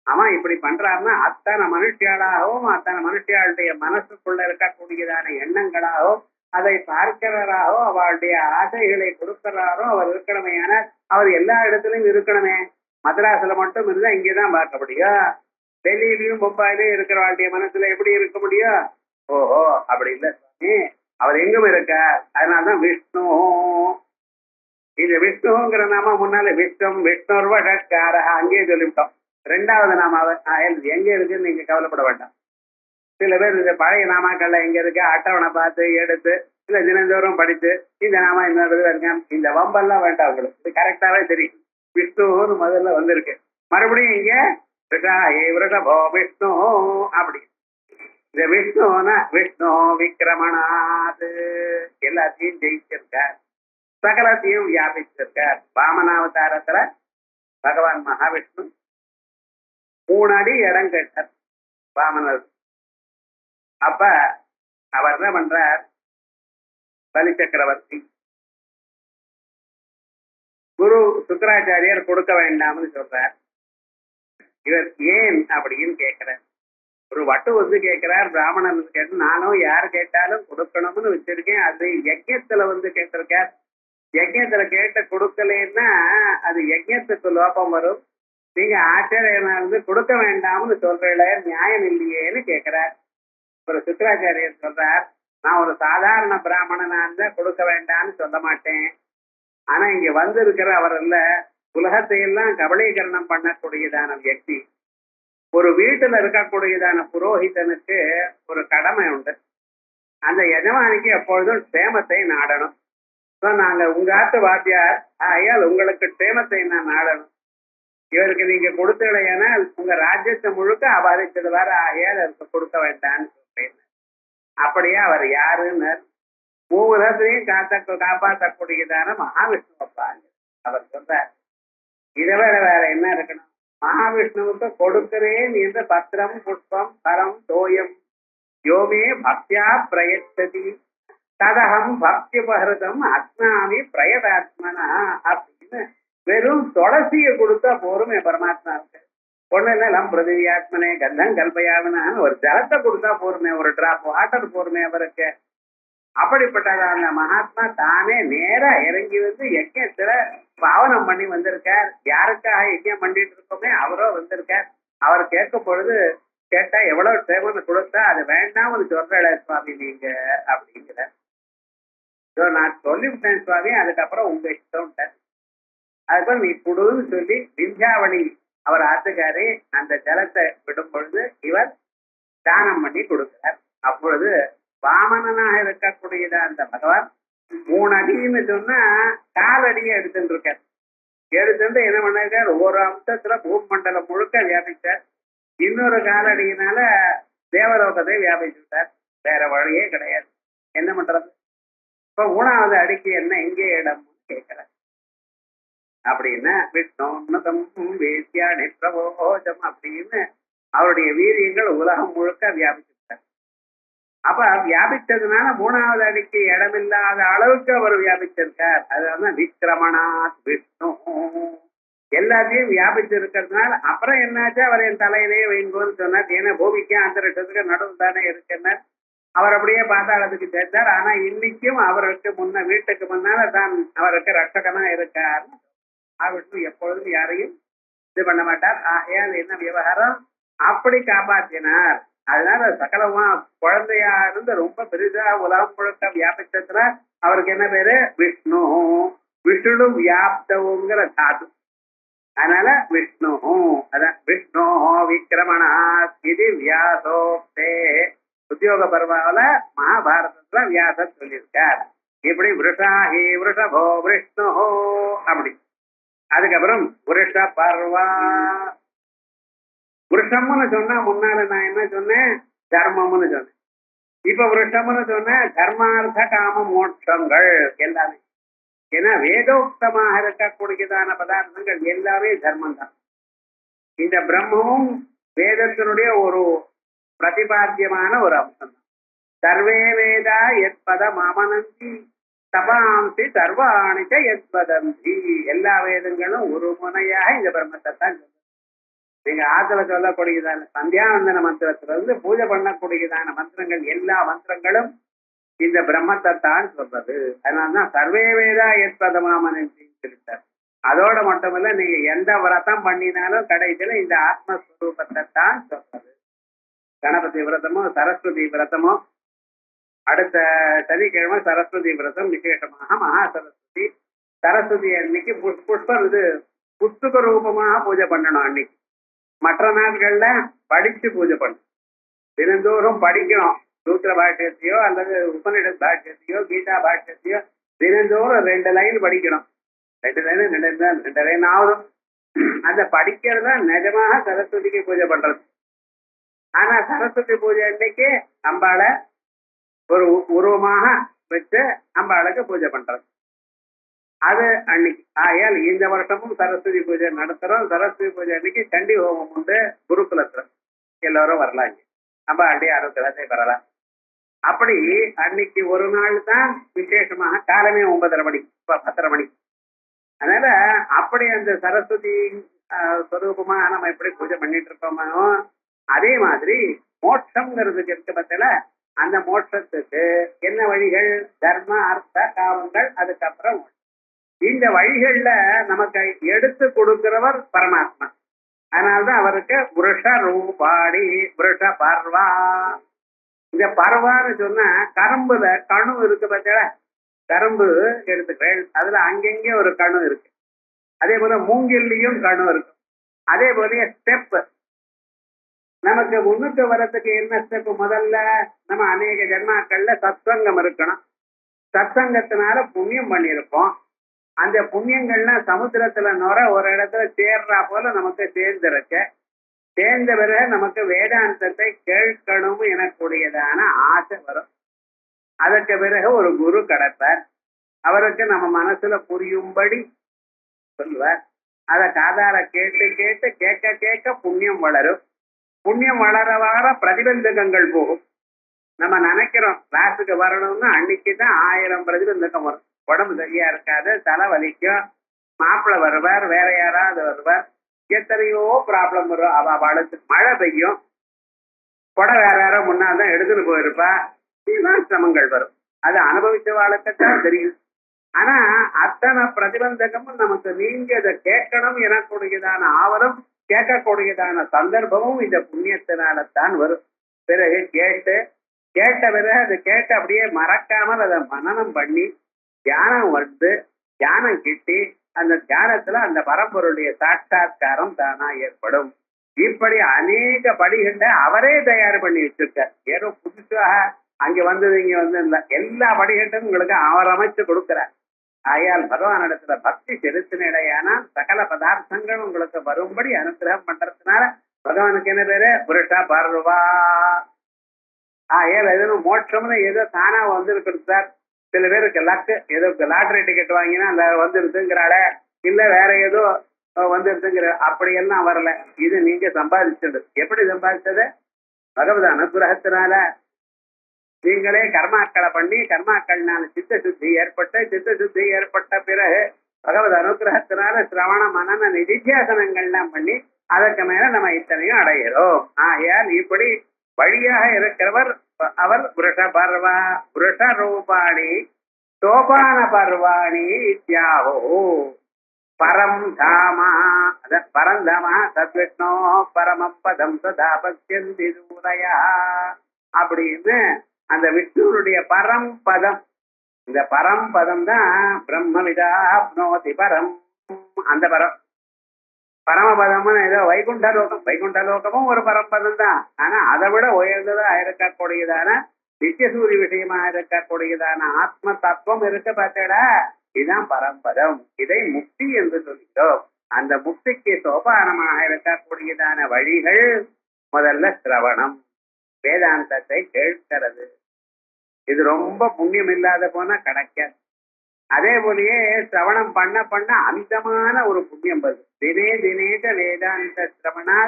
ஆமா இப்படி பண்றாருன்னா அத்தனை மனுஷியாளாகவும் அத்தனை மனுஷியாளுடைய மனசுக்குள்ள இருக்கக்கூடியதான எண்ணங்களாகவும் அதை பார்க்கிறவராகோ அவளுடைய ஆசைகளை கொடுக்கிறாரோ அவர் இருக்கணுமே. ஆனால் அவர் எல்லா இடத்துலயும் இருக்கணுமே. மദ്രാஸ்ல மட்டும் இருந்தா இங்கேதான் பார்க்க முடியும். டெல்லியிலையும் மும்பாயிலையும் இருக்கிறவாளுடைய மனசுல எப்படி இருக்க முடியும்? ஓஹோ அப்படி இல்லை சுவாமி, அவர் எங்கும் இருக்க. அதனால்தான் விஷ்ணு. இந்த விஷ்ணுங்கிற நாம முன்னால விஷ்ணு விஷ்ணுர்வடக்கார அங்கேயே சொல்லிவிட்டோம். ரெண்டாவது நாம எங்க இருக்குன்னு நீங்க கவலைப்பட வேண்டாம். சில பேர் இந்த பழைய நாமாக்கள்ல எங்க இருக்கு அட்டவணை பார்த்து எடுத்து இல்ல தினந்தோறும் படித்து இந்த நாம இன்னொரு இருக்க இந்த வம்பெல்லாம் வேண்டாம். உங்களுக்கு இது கரெக்டாவே தெரியும். விஷ்ணுன்னு முதல்ல வந்திருக்கு. மறுபடியும் இங்க விஷ்ணு அப்படி இந்த விஷ்ணுனா விஷ்ணு விக்கிரமணாது எல்லாத்தையும் ஜெயிச்சிருக்கார், சகலத்தையும் வியாபிச்சிருக்கார். வாமனாவதாரத்துல பகவான் மகாவிஷ்ணு 3 அடி இடம் கேட்டார் வாமனர். அப்ப அவர் என்ன பண்றார்? பலி சக்கரவர்த்தி குரு சுக்கராச்சாரியர் கொடுக்க வேண்டாம்னு சொல்றார். இவர் ஏன் அப்படின்னு கேட்கிறார். ஒரு வட்டு வந்து கேட்கிறார், பிராமணன் கேட்டு நானும் யார் கேட்டாலும் கொடுக்கணும்னு வச்சிருக்கேன். அது யஜ்யத்துல வந்து கேட்டிருக்கார். யஜ்யத்துல கேட்ட கொடுக்கலன்னா அது யஜ்யத்துக்கு லோபம் வரும். நீங்க ஆச்சாரியனா இருந்து கொடுக்க வேண்டாம்னு சொல்றீங்கள, நியாயம் இல்லையேன்னு கேட்கிறார். ஒரு சுக்கராச்சாரியர் சொல்றார், நான் ஒரு சாதாரண பிராமணனா இருந்தா கொடுக்க வேண்டாம்னு சொல்ல மாட்டேன். ஆனா இங்க வந்து இருக்கிற அவர் இல்ல, உலகத்தையெல்லாம் கபலீகரணம் பண்ணக்கூடியதான வியக்தி. ஒரு வீட்டுல இருக்கக்கூடியதான புரோஹிதனுக்கு ஒரு கடமை உண்டு. அந்த எஜமானிக்கு எப்பொழுதும் க்ஷேமத்தை நாடணும். நாங்க உங்க ஆத்து வாத்தியார் ஆயால் உங்களுக்கு க்ஷேமத்தை நான் நாடணும். இவருக்கு நீங்க கொடுத்தலைன்னா உங்க ராஜ்யத்தை முழுக்க அபாதிச்சிடுவார். ஆகையால் அவருக்கு கொடுக்க வேண்டாம்னு சொல்றேன். அப்படியே அவர் யாருன்னு மூலத்தையும் காப்பாற்றக்கூடியதான மகாவிஷ்ணுவப்பா அவர் சொல்றார். இதை வேற என்ன இருக்கணும்? மகாவிஷ்ணுவுக்கு கொடுக்கிறேன் என்ற பத்திரம் புஷ்பம் பரம் தோயம் யோமே பக்தியா பிரயச்சதி ததகம் பக்தி பகிருதம் அஸ்னாமி பிரயதாத்மனா அப்படின்னு வெறும் துளசியை கொடுத்தா போருமே பரமாத்மாவுக்கு. ஒண்ணு இல்லம் பிருத்திவியாத்மனே கந்தம் கல்பயாவனான்னு ஒரு ஜலத்தை கொடுத்தா போருமே, ஒரு டிராப் வாட்டர் போருமே அவருக்கு. அப்படிப்பட்டதான மகாத்மா தானே நேரா இறங்கி வந்து யஜ்யத்துல பாவனம் பண்ணி வந்திருக்கார். யாருக்காக யஜ்யம் பண்ணிட்டு இருக்கோமே அவரோ வந்திருக்கார். அவர் கேட்கும் பொழுது கேட்டா எவ்வளவு சேவனை கொடுத்தா அது வேண்டாம்னு சொல்றேன் சுவாமி நீங்க அப்படிங்கிற. நான் சொல்லிவிட்டேன் சுவாமி, அதுக்கப்புறம் உங்க இஷ்டம். அதுக்கப்புறம் நீ கொடுன்னு சொல்லி விந்தியாவளி அவர் ஆத்துக்காரி அந்த ஜலத்தை விடும் பொழுது இவர் தானம் பண்ணி கொடுக்கிறார். அப்பொழுது வாமனனாக இருக்கக்கூடியத அந்த பகவான் 3 அடின்னு சொன்னா 4 அடியை எடுத்துட்டு இருக்கார். எடுத்துட்டு என்ன பண்ணிருக்கார்? ஒரு அம்சத்துல பூமண்டலம் முழுக்க வியாபிச்சார். இன்னொரு 4 அடியினால தேவலோகத்தை வியாபிச்சுட்டார். வேற வழியே கிடையாது. என்ன பண்றது? இப்ப 3வது அடிக்கு என்ன எங்கே இடம் கேட்கிறார். அப்படின்னா விஷ்ணோன்னதம் வேத்யா நிற்றவோஜம் அப்படின்னு அவருடைய வீரியங்கள் உலகம் முழுக்க வியாபிச்சுட்டார். அப்ப வியாபிச்சதுனால மூணாவது அடிக்கு இடமில்லாத அளவுக்கு அவர் வியாபிச்சிருக்கார். அதுதான் விக்கிரமணாத் விஷ்ணு. எல்லாத்தையும் வியாபிச்சு இருக்கிறதுனால அப்புறம் என்னாச்சு, அவர் என் தலையிலேயே வைங்கோன்னு சொன்னார். ஏன்னா பூமிக்கு அந்தரிஷத்துக்கு நடுவில் தானே இருக்குன்னார். அவர் அப்படியே பாதாளத்துக்கு சேர்த்தார். ஆனா இன்னைக்கும் அவருக்கு முன்ன வீட்டுக்கு முன்னால தான் அவருக்கு ரட்சகனா இருக்கார். விஷ்ணு எப்பொழுதும் யாரையும் இது பண்ண மாட்டார். ஆகையால் என்ன விவகாரம் அப்படி காப்பாற்றினார். அதனால சகலமா குழந்தையா இருந்து ரொம்ப பெரிதா உலகம் முழுக்க வியாபிச்சதுல அவருக்கு என்ன பேரு விஷ்ணு. விஷ்ணு வியாப்தவுங்கிற தாது. அதனால விஷ்ணு அதான் விஷ்ணு விக்கிரமணா இது வியாசோக்தே. உத்தியோக பர்வாவில மகாபாரதத்துல வியாசர் சொல்லியிருக்கார். இப்படி விருஷாஹி விருஷபோ விஷ்ணு அப்படி. அதுக்கப்புறம் விருஷ பர்வா. விருஷம்னு சொன்னா முன்னால நான் என்ன சொன்னேன், தர்மம்னு சொன்னேன். இப்ப விருஷம்னு சொன்ன தர்மார்த்த காம மோட்சங்கள் எல்லாமே. ஏன்னா வேதோக்தமாக இருக்கக்கூடியதான பதார்த்தங்கள் எல்லாமே தர்மம் தான். இந்த பிரம்மமும் வேதத்தினுடைய ஒரு பிரதிபாத்தியமான ஒரு அம்சம் தான். சர்வே வேதா எத்பத மாமனந்தி தபாம்சி சர்வாணிச்ச எத்பதந்தி. எல்லா வேதங்களும் ஒரு முனையாக இந்த பிரம்மத்தை தான் சொல்லுது. நீங்க ஆத்துல சொல்லக்கூடியதான சந்தியாவந்தன மந்திரத்துல இருந்து பூஜை பண்ணக்கூடியதான மந்திரங்கள் எல்லா மந்திரங்களும் இந்த பிரம்மத்தை தான் சொல்றது. அதனாலதான் சர்வே வேதா எத்பதமாமனந்தி சொல்லிட்டார். அதோட மட்டுமல்ல, நீங்க எந்த விரதம் பண்ணினாலும் கடைசியில இந்த ஆத்மஸ்வரூபத்தை தான் சொல்றது. கணபதி விரதமோ சரஸ்வதி விரதமோ, அடுத்த சனிக்கிழமை சரஸ்வதி விரதம் விசேஷமாக மகா சரஸ்வதி. சரஸ்வதி அன்னைக்கு புஷ்பம் இது புஸ்தக ரூபமாக பூஜை பண்ணணும். அன்னைக்கு மற்ற நாட்கள்ல படிச்சு பூஜை பண்ணணும். தினந்தோறும் படிக்கணும். சூத்திர பாஷ்யத்தையோ அல்லது உபநிட பாஷ்யத்தையோ கீதா பாஷ்யத்தையோ தினந்தோறும் 2 லைன் படிக்கணும். 2 லைன் ஆகும். அந்த படிக்கிறதா நிஜமாக சரஸ்வதிக்கு பூஜை பண்றது. ஆனா சரஸ்வதி பூஜை அன்னைக்கு அம்பாளை ஒரு உருவமாக வச்சு அம்பாளுக்கு பூஜை பண்றது அது அன்னைக்கு. ஆகையால் இந்த வருஷமும் சரஸ்வதி பூஜை நடத்துறோம். சரஸ்வதி பூஜை அன்னைக்கு சண்டி ஹோமம் உண்டு குருகுலத்துல. எல்லாரும் வரலாம். அம்பாளுடைய அனுகிரகத்தை பெறலாம். அப்படி அன்னைக்கு ஒரு நாள் தான் விசேஷமாக காலமே 9:30 மணி 10:30 மணி. அதனால அப்படி அந்த சரஸ்வதி ஸ்வரூபமா நம்ம எப்படி பூஜை பண்ணிட்டு இருக்கோமோ அதே மாதிரி மோட்சம்ங்கிறதுக்கு இருக்க பத்தில அந்த மோட்சத்துக்கு என்ன வழிகள், தர்ம அர்த்த காமங்கள், அதுக்கப்புறம் இந்த வழிகள்ல நமக்கு எடுத்து கொடுக்கிறவர் பரமாத்மா. அதனால்தான் அவருக்கு புருஷ ரூபாடி புருஷ பர்வா. இந்த பர்வான்னு சொன்னா கரும்புல கணு இருக்கு பார்த்தா, கரும்பு எடுத்துக்கிறேன், அதுல அங்கங்கே ஒரு கணு இருக்கு. அதே போல மூங்கில்லையும் கணு இருக்கு. அதே போல ஸ்டெப் நமக்கு முன்னுக்கு வரத்துக்கு என்ன ஸ்டெப், முதல்ல நம்ம அநேக ஜென்மாக்கள்ல சத்சங்கம் இருக்கணும். சத்சங்கத்தினால புண்ணியம் பண்ணியிருப்போம். அந்த புண்ணியங்கள்லாம் சமுத்திரத்துல நுர ஒரு இடத்துல சேர்றா போல நமக்கு சேர்ந்திருக்கு. சேர்ந்த பிறகு நமக்கு வேதாந்தத்தை கேட்கணும் எனக்கூடியதான ஆசை வரும். அதற்கு பிறகு ஒரு குரு கிடைப்பார். அவருக்கு நம்ம மனசுல புரியும்படி சொல்லுவார். அதை காதார கேட்டு கேட்டு கேட்க கேட்க புண்ணியம் வளரும். புண்ணியம் வளர வளர பிரதிபந்தகங்கள் போகும். நம்ம நினைக்கிறோம் கிளாஸுக்கு வரணும்னு, அன்னைக்குதான் 1000 பிரதிபந்தகம் வரும். உடம்பு சரியா இருக்காது, தலை வலிக்கும், மாப்பிள்ளை வருவார், வேற யாராவது வருவார், எத்தனையோ ப்ராப்ளம் வரும். அவளுக்கு மழை பெய்யும், கொடை வேற யாரோ முன்னால் தான் எடுத்துட்டு போயிருப்பா. இதுதான் சிரமங்கள் வரும். அது அனுபவிச்சவாளுக்குத்தான் தெரியும். ஆனா அத்தனை பிரதிபந்தகமும் நமக்கு நீங்க அதை கேட்கணும் எனக்கூடியதான ஆவலும் கேட்கக்கூடியதான சந்தர்ப்பமும் இந்த புண்ணியத்தினால்தான் வரும். பிறகு கேட்ட பிறகு அதை கேட்டு அப்படியே மறக்காமல் அதை மனனம் பண்ணி தியானம் வந்து தியானம் கிட்டி அந்த தியானத்துல அந்த பரம்பொருளுடைய சாட்சா்காரம் தானா ஏற்படும். இப்படி அநேக படிகளை அவரே தயார் பண்ணி வச்சிருக்கார். ஏதோ புதுசாக அங்க வந்தது இங்க வந்து இல்லை, எல்லா படிகட்டும் உங்களுக்கு அவர் அமைச்சு கொடுக்கிறார். ஆயால் பகவானிடத்துல பக்தி செலுத்தினையானால் சகல பதார்த்தங்கள் உங்களுக்கு வரும்படி அனுகிரகம் பண்றதுனால பகவானுக்கு என்ன பேரு, புருஷ பர்வா. ஆயால் எதுவும் மோட்சம்னு ஏதோ தானா வந்துருக்குது சார். சில பேருக்கு லக்கு, ஏதோ லாட்டரி டிக்கெட் வாங்கினா அந்த வந்துருதுங்கிறாள, இல்ல வேற ஏதோ வந்துருதுங்கிற, அப்படியெல்லாம் வரல. இது நீங்க சம்பாதிச்சது. எப்படி சம்பாதிச்சது? பகவத அனுகிரகத்தினால. நீங்களே கர்மாக்களை பண்ணி கர்மாக்கள்னால சித்த சுத்தி ஏற்பட்ட பிறகு பகவத் அனுகிரகத்தினால சிரவண மனன நிதித்தியாசனங்கள்லாம் பண்ணி அதற்கு மேல நம்ம இத்தனையும் அடைகிறோம். ஆகையால் இப்படி வழியாக இருக்கிறவர் அவர் புருஷரூபாணி சோபான பர்வாணி இத்தியாகோ பரம் தாமா பரந்தாமா தத்விஷ்ணோ பரமம் பதம் சதா பத்யந்தி சூதயா அப்படின்னு அந்த விஷ்ணுனுடைய பரம்பதம். இந்த பரம்பதம் தான் பிரம்மவிதா அப்னோதி பரம். அந்த பரமபதம்னு ஏதோ வைகுண்ட லோகமும் ஒரு பரம்பதம் தான். ஆனா அதை விட உயர்ந்ததா இருக்கக்கூடியதான நித்தியசூரி விஷயமா இருக்கக்கூடியதான ஆத்ம தத்துவம் இருக்க பார்த்தடா, இதுதான் பரம்பதம். இதை முக்தி என்று சொல்கிறோம். அந்த முக்திக்கு சோபானமாக இருக்கக்கூடியதான வழிகள் முதல்ல சிரவணம், வேதாந்தத்தை கேட்கிறது. இது ரொம்ப புண்ணியம் இல்லாத போனா கிடைக்காது. அதே போலயே சிரவணம் பண்ண அமிதமான ஒரு புண்ணியம் வருது. தினேக வேதாந்த சிரவணா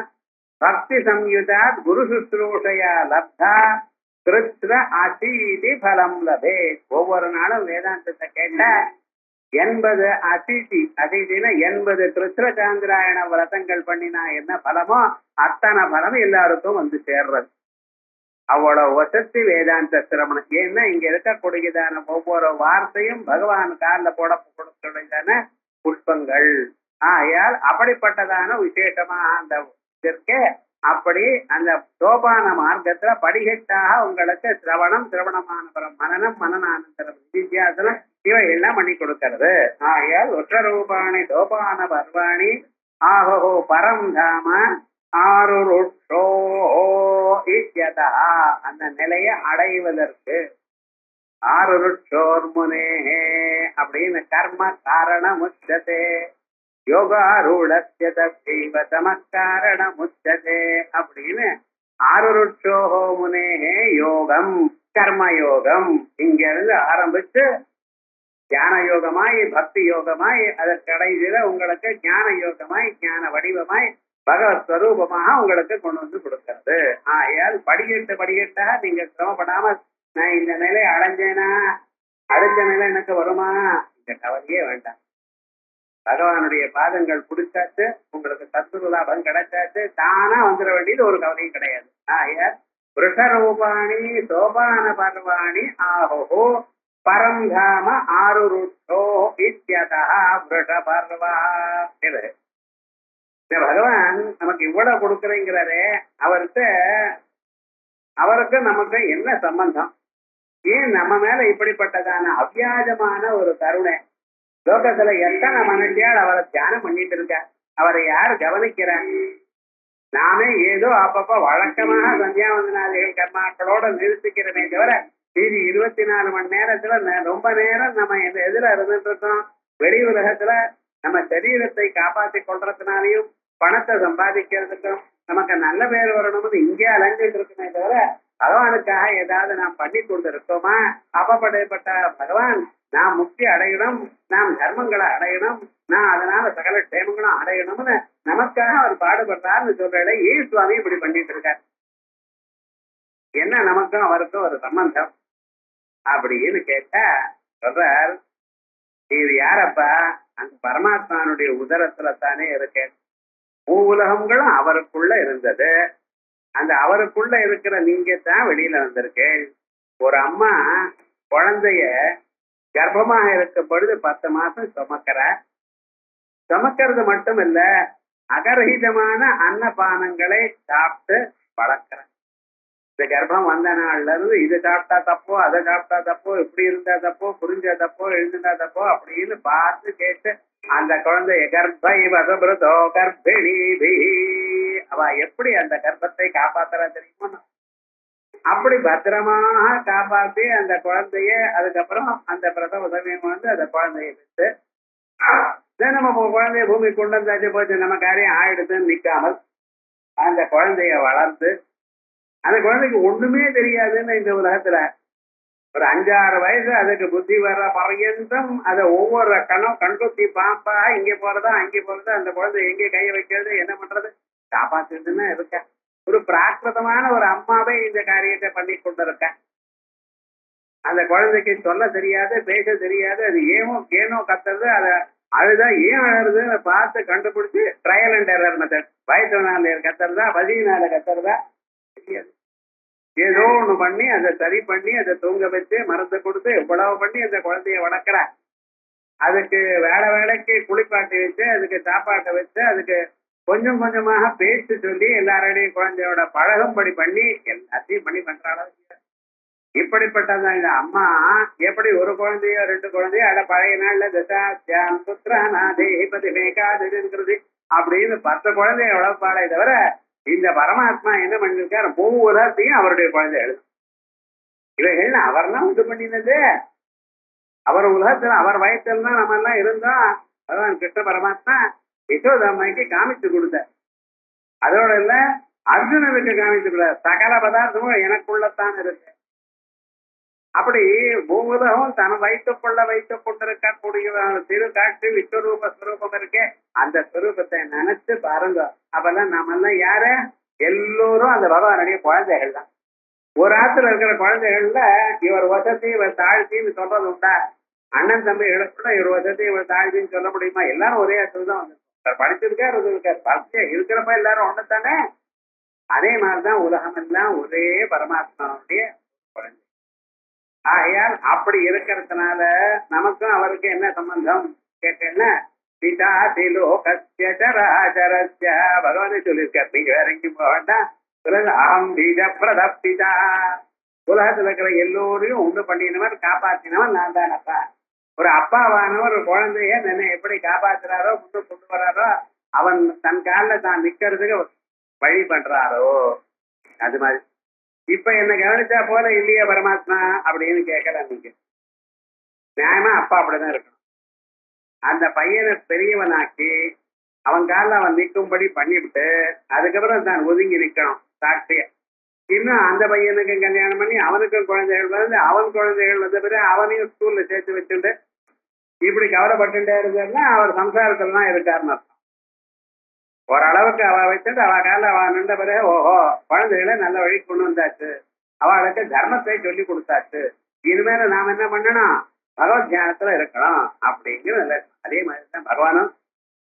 பக்தி சம்யுதா குரு சுஸ்ரூஷையா லப்தா கிருத்ர அசீதி பலம் லபே. ஒவ்வொரு நாளும் வேதாந்தத்தை கேட்ட 80 அதிதினா 80 கிருத்ர சாந்திராயண விரதங்கள் பண்ணினா என்ன பலமோ அத்தனை பலம் எல்லாருக்கும் வந்து சேர்றது. அவ்வளவு வசதி வேதாந்த சிரவணம். ஏன்னா இங்க இருக்கக்கூடியதான ஒவ்வொரு வார்த்தையும் பகவான் காலில் கொடுக்கக்கூடியதான புஷ்பங்கள். ஆகையால் அப்படிப்பட்டதான விசேஷமா அந்த இதற்கு அப்படி அந்த சோபான மார்க்கத்துல படிகட்டாக உங்களுக்கு சிரவணமான மனனம் மனநானந்தரம் வித்தியாசனம் இவை எல்லாம் பண்ணி கொடுக்கிறது. ஆகையால் ஒற்றரூபாணி சோபான பர்வாணி ஆஹோ பரம் தாம ஆருருஷோ இத்யதா அந்த நிலையை அடைவதற்கு ஆருருஷோர் முனே அப்படின்னு கர்ம காரண முச்சதே யோகாரூಢஸ்ய தத்தைவ தமக்காரண முச்சதே அப்படின்னு ஆருருஷோஹோ முனே யோகம் கர்மயோகம் இங்க இருந்து ஆரம்பிச்சு தியான யோகமாய் பக்தி யோகமாய் அதற்கடையில உங்களுக்கு ஞான யோகமாய் ஞான வடிவமாய் பகவத் ஸ்வரூபமாக உங்களுக்கு கொண்டு வந்து கொடுக்கிறது. ஆகையால் படிக்கட்டாக நீங்க சிரமப்படாம நான் இந்த நிலை அடைஞ்சேனா அடுத்த நிலை எனக்கு வருமா இந்த கவலையே வேண்டாம். பகவானுடைய பாதங்கள் பிடிச்சாச்சு, உங்களுக்கு சத்துரு லாபம் கிடைச்சாச்சு, தானா வந்துட வேண்டியது ஒரு கவலையும் கிடையாது. ஆகையால் புருஷரூபாணி சோபான பர்வாணி ஆஹோ பரந்தாம ஆருருஷோ இத்யதா புருஷபர்வா. இது பகவான் நமக்கு இவ்வளவு கொடுக்குறேங்கிறாரே, அவருக்கு நமக்கு என்ன சம்பந்தம்? ஏன் நம்ம மேல இப்படிப்பட்டதான அவ்வியாஜமான ஒரு கருணை? லோகத்துல எத்தனை மனுஷியால் அவரை தியானம் பண்ணிட்டு இருக்க, அவரை யார் கவனிக்கிறாங்க? நாமே ஏதோ அப்பப்ப வழக்கமாக சந்தியாவந்தனாதிகள் கர்மாக்களோட நிறுத்திக்கிறமே தவிர மீதி 24 மணி நேரத்துல ரொம்ப நேரம் நம்ம எதுல இருந்துட்டு இருக்கோம்? வெளி உலகத்துல நம்ம சரீரத்தை காப்பாற்றி கொள்றதுனாலையும் பணத்தை சம்பாதிக்கிறதுக்கும் நமக்கு நல்ல பேர் வரணும்னு இங்கே அலைஞ்சிட்டு இருக்குமே தவிர பகவானுக்காக ஏதாவது நாம் பண்ணி கொண்டு இருக்கோமா? அப்பப்பட்ட பகவான் நாம் முக்தி அடையணும், நாம் தர்மங்களை அடையணும், நான் அதனால சகல க்ஷேமங்களும் அடையணும்னு நமக்காக அவர் பாடுபட்டார்னு சொல்ற ஏன் சுவாமி இப்படி பண்ணிட்டு இருக்கார்? என்ன நமக்கும் அவருக்கும் ஒரு சம்பந்தம் அப்படின்னு கேட்டா சொல்றார், இது யாரப்பா? அந்த பரமாத்மானுடைய உதரத்துல தானே இருக்கேன். உலகங்களும் அவருக்குள்ள இருந்தது. அந்த அவருக்குள்ள இருக்கிற நீங்க தான் வெளியில வந்திருக்கேன். ஒரு அம்மா குழந்தைய கர்ப்பமாக இருக்கும் பொழுது 10 மாசம் சுமக்கிறது மட்டும் இல்ல, அகரஹிதமான அன்னபானங்களை சாப்பிட்டு வளர்க்கிற. இந்த கர்ப்பம் வந்த நாள்ல இருந்து இது சாப்பிட்டா தப்போ, அதை சாப்பிட்டா தப்போ, இப்படி இருந்தா தப்போ, புரிஞ்சா தப்போ, எழுந்துட்டா தப்போ அப்படின்னு பார்த்து கேட்டு அந்த குழந்தைய கர்ப்பை வசபிரதோ கர்ப்பிணி அவ எப்படி அந்த கர்ப்பத்தை காப்பாத்துறா தெரியுமா? அப்படி பத்திரமாக காப்பாத்தி அந்த குழந்தைய அதுக்கப்புறம் அந்த பிரசவ சமயம் வந்து அந்த குழந்தைய விட்டு நம்ம குழந்தைய பூமி கொண்டு வந்தாச்சு போச்சு நம்ம காரியம் ஆயிடுதுன்னு நிக்காமல் அந்த குழந்தைய வளர்த்து அந்த குழந்தைக்கு ஒண்ணுமே தெரியாதுன்னு இந்த உலகத்துல ஒரு 5-6 வயசு அதுக்கு புத்தி வர்ற பர்யந்தம் அதை ஒவ்வொரு கண்கொத்தி பாம்பா இங்கே போறதா அங்கே போறதா அந்த குழந்தை எங்கே கையை வைக்கிறது என்ன பண்றது காப்பாத்துறதுன்னு இருக்க ஒரு பிராகிருதமான ஒரு அம்மாவே இந்த காரியத்தை பண்ணி கொண்டு இருக்க. அந்த குழந்தைக்கு சொல்ல தெரியாது, பேச தெரியாது, அது ஏனோ கத்துறது, அதை அழுதா ஏன் அழறதுன்னு பார்த்து கண்டுபிடிச்சு ட்ரையல் அண்ட் எரர் மெத்தட். வயசுனால கத்துறதா, பதினால கத்துறதா தெரியாது. ஏதோ ஒண்ணு பண்ணி அதை சரி பண்ணி அதை தூங்க வச்சு மருந்து கொடுத்து இவ்வளவு பண்ணி அந்த குழந்தைய வளர்க்குற. அதுக்கு வேலைக்கு குளிப்பாட்டி வச்சு, அதுக்கு சாப்பாட்டை வச்சு, அதுக்கு கொஞ்சம் கொஞ்சமாக பேச்சு சொல்லி எல்லாரோடையும் குழந்தையோட பழகும்படி பண்ணி எல்லாத்தையும் பண்ற அளவுக்கு இப்படிப்பட்டதான் இந்த அம்மா. எப்படி ஒரு குழந்தையோ ரெண்டு குழந்தையோ அட பழைய நாள்ல தசாத்யாம் புத்திராநாதேபதி மேகாதுங்கிறது அப்படின்னு 10 குழந்தைய வளர்ப்பாளே தவிர இந்த பரமாத்மா என்ன பண்ணிருக்காரு, ஒவ்வொருத்தையும் அவருடைய குழந்தைகள். இவைகள் அவர்லாம் இது பண்ணினது. அவர் உலகத்துல அவர் வயசுல தான் நம்ம எல்லாம் இருந்தோம். அதான் கிருஷ்ண பரமாத்மா யசோதாமைக்கு காமிச்சு கொடுத்த. அதோட இல்ல அர்ஜுனனுக்கு காமிச்சு கொடுத்த. சகல பதார்த்தமும் எனக்குள்ளத்தான் இருக்கு. அப்படி பூவுலகம் தன வைத்துக் கொண்டிருக்கக்கூடிய திரு காட்சி விஸ்வரூப ஸ்வரூபம் இருக்கே, அந்த ஸ்வரூபத்தை நினைச்சு பாருங்க. அப்பெல்லாம் நாம எல்லாம் யாரு, எல்லோரும் அந்த பகவானுடைய குழந்தைகள் தான். ஒரு ஆத்துல இருக்கிற குழந்தைகள்ல இவர் வசதி இவர் தாழ்த்தின்னு சொல்றது உண்டா? அண்ணன் தம்பிகளுக்குள்ள இவர் வசதி இவர் தாழ்த்தின்னு சொல்ல முடியுமா? எல்லாரும் ஒரே ஆத்துல தான் வந்து படிச்சிருக்காரு, இருக்கிறப்ப எல்லாரும் ஒண்ணுத்தானே. அதே மாதிரிதான் உலகம் எல்லாம் ஒரே பரமாத்மாவுடைய குழந்தை. ஆகையால் அப்படி இருக்கிறதுனால நமக்கும் அவருக்கு என்ன சம்பந்தம் கேட்டேன்னா, பிதா திலோகஸ்ய சராசரஸ்ய பகவானே சொல்லியிருக்கார். நீங்க வேற எங்கேயும் போக வேண்டாம். அகம் பீஜ பிரதப்பிதா. உலகத்துல இருக்கிற எல்லோரையும் உண்டு பண்ணினவர் காப்பாற்றினவன் நான் தானப்பா. ஒரு அப்பாவானவர் ஒரு குழந்தைய என்ன எப்படி காப்பாத்துறாரோ கொண்டு வராரோ, அவன் தன் காலில் தான் நிக்கிறதுக்கு வழி பண்றாரோ அது மாதிரி. இப்ப என்ன கவனிச்சா போல இல்லையா பரமாத்மா அப்படின்னு கேட்கல. நீங்க நியாயமா அப்பா அப்படிதான் இருக்கணும். அந்த பையனை பெரியவனாக்கி அவன் காலில் அவன் நிற்கும்படி பண்ணிவிட்டு அதுக்கப்புறம் தான் ஒதுங்கி நிற்கணும் சாட்சிய. இன்னும் அந்த பையனுக்கு கல்யாணம் பண்ணி அவனுக்கும் குழந்தைகள் வந்து அவன் குழந்தைகள் வந்த பிறகு அவனையும் ஸ்கூல்ல சேர்த்து வச்சுட்டு இப்படி கவலைப்பட்டுட்டே இருந்தாருன்னா அவர் சம்சாரத்துல தான் இருக்காருன்னு அர்த்தம். ஓரளவுக்கு அவ வச்சுட்டு அவ கால அவ நின்ற பிறகு ஓஹோ குழந்தைகளை நல்ல வழி கொண்டு வந்தாச்சு, அவளுக்கு தர்மத்தை சொல்லி கொடுத்தாச்சு, இனிமேல நாம என்ன பண்ணணும், பகவத் தியானத்துல இருக்கணும் அப்படிங்கிற. அதே மாதிரிதான் பகவானும்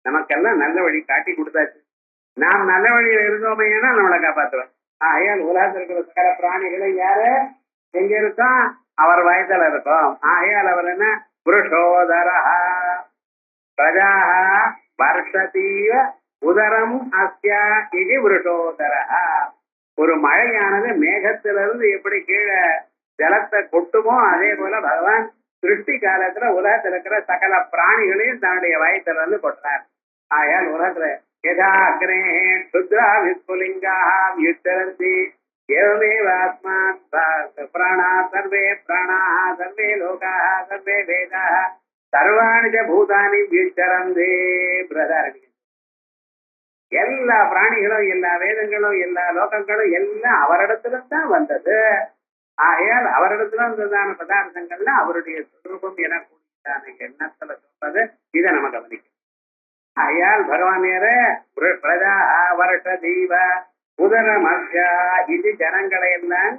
நமக்கெல்லாம் நல்ல வழி காட்டி கொடுத்தாச்சு. நாம் நல்ல வழியில இருந்தோமையா நம்மளை காப்பாற்றுவோம். ஆகையால் உலகத்தில் இருக்கிற சகல பிராணிகளை யாரு எங்க இருக்கோம், அவர் வயதுல இருக்கோம். ஆகையால் அவர் என்ன, புருஷோதரா பிரஜாஹ வர்ஷதீவ உதரம் அஸ்யா இது புருஷோதரா. ஒரு மழையானது மேகத்திலிருந்து எப்படி கீழே ஜலத்தை கொட்டுமோ அதே போல பகவான் சிருஷ்டி காலத்துல உலகத்துல இருக்கிற சகல பிராணிகளையும் தன்னுடைய வயத்துல இருந்து கொட்டுறார். ஆயால் உலகத்துல யதா அக்னே சுத்ரா விஸ்புலிங்கா யுத்தரந்தி ஏவமேவ ஆத்மாத் பிராணா சர்வே பிராணாः சர்வே லோகாः சர்வே வேதாः சர்வாணி ச பூதானி யுத்தரந்தே. பிரதாரணி எல்லா பிராணிகளும் எல்லா வேதங்களும் எல்லா லோகங்களும் எல்லாம் அவரிடத்துல தான் வந்தது. ஆகையால் அவரிடத்துல வந்ததான பதார்த்தங்கள்ல அவருடைய சுரூபம் எனக்கூடியதான எண்ணத்துல சொல்றது. இதை நம்ம கவனிக்கணும். ஆகையால் பகவான் பிரஜா வருஷ தீவ உதரமர்ஷா இது ஜனங்களை எல்லாம்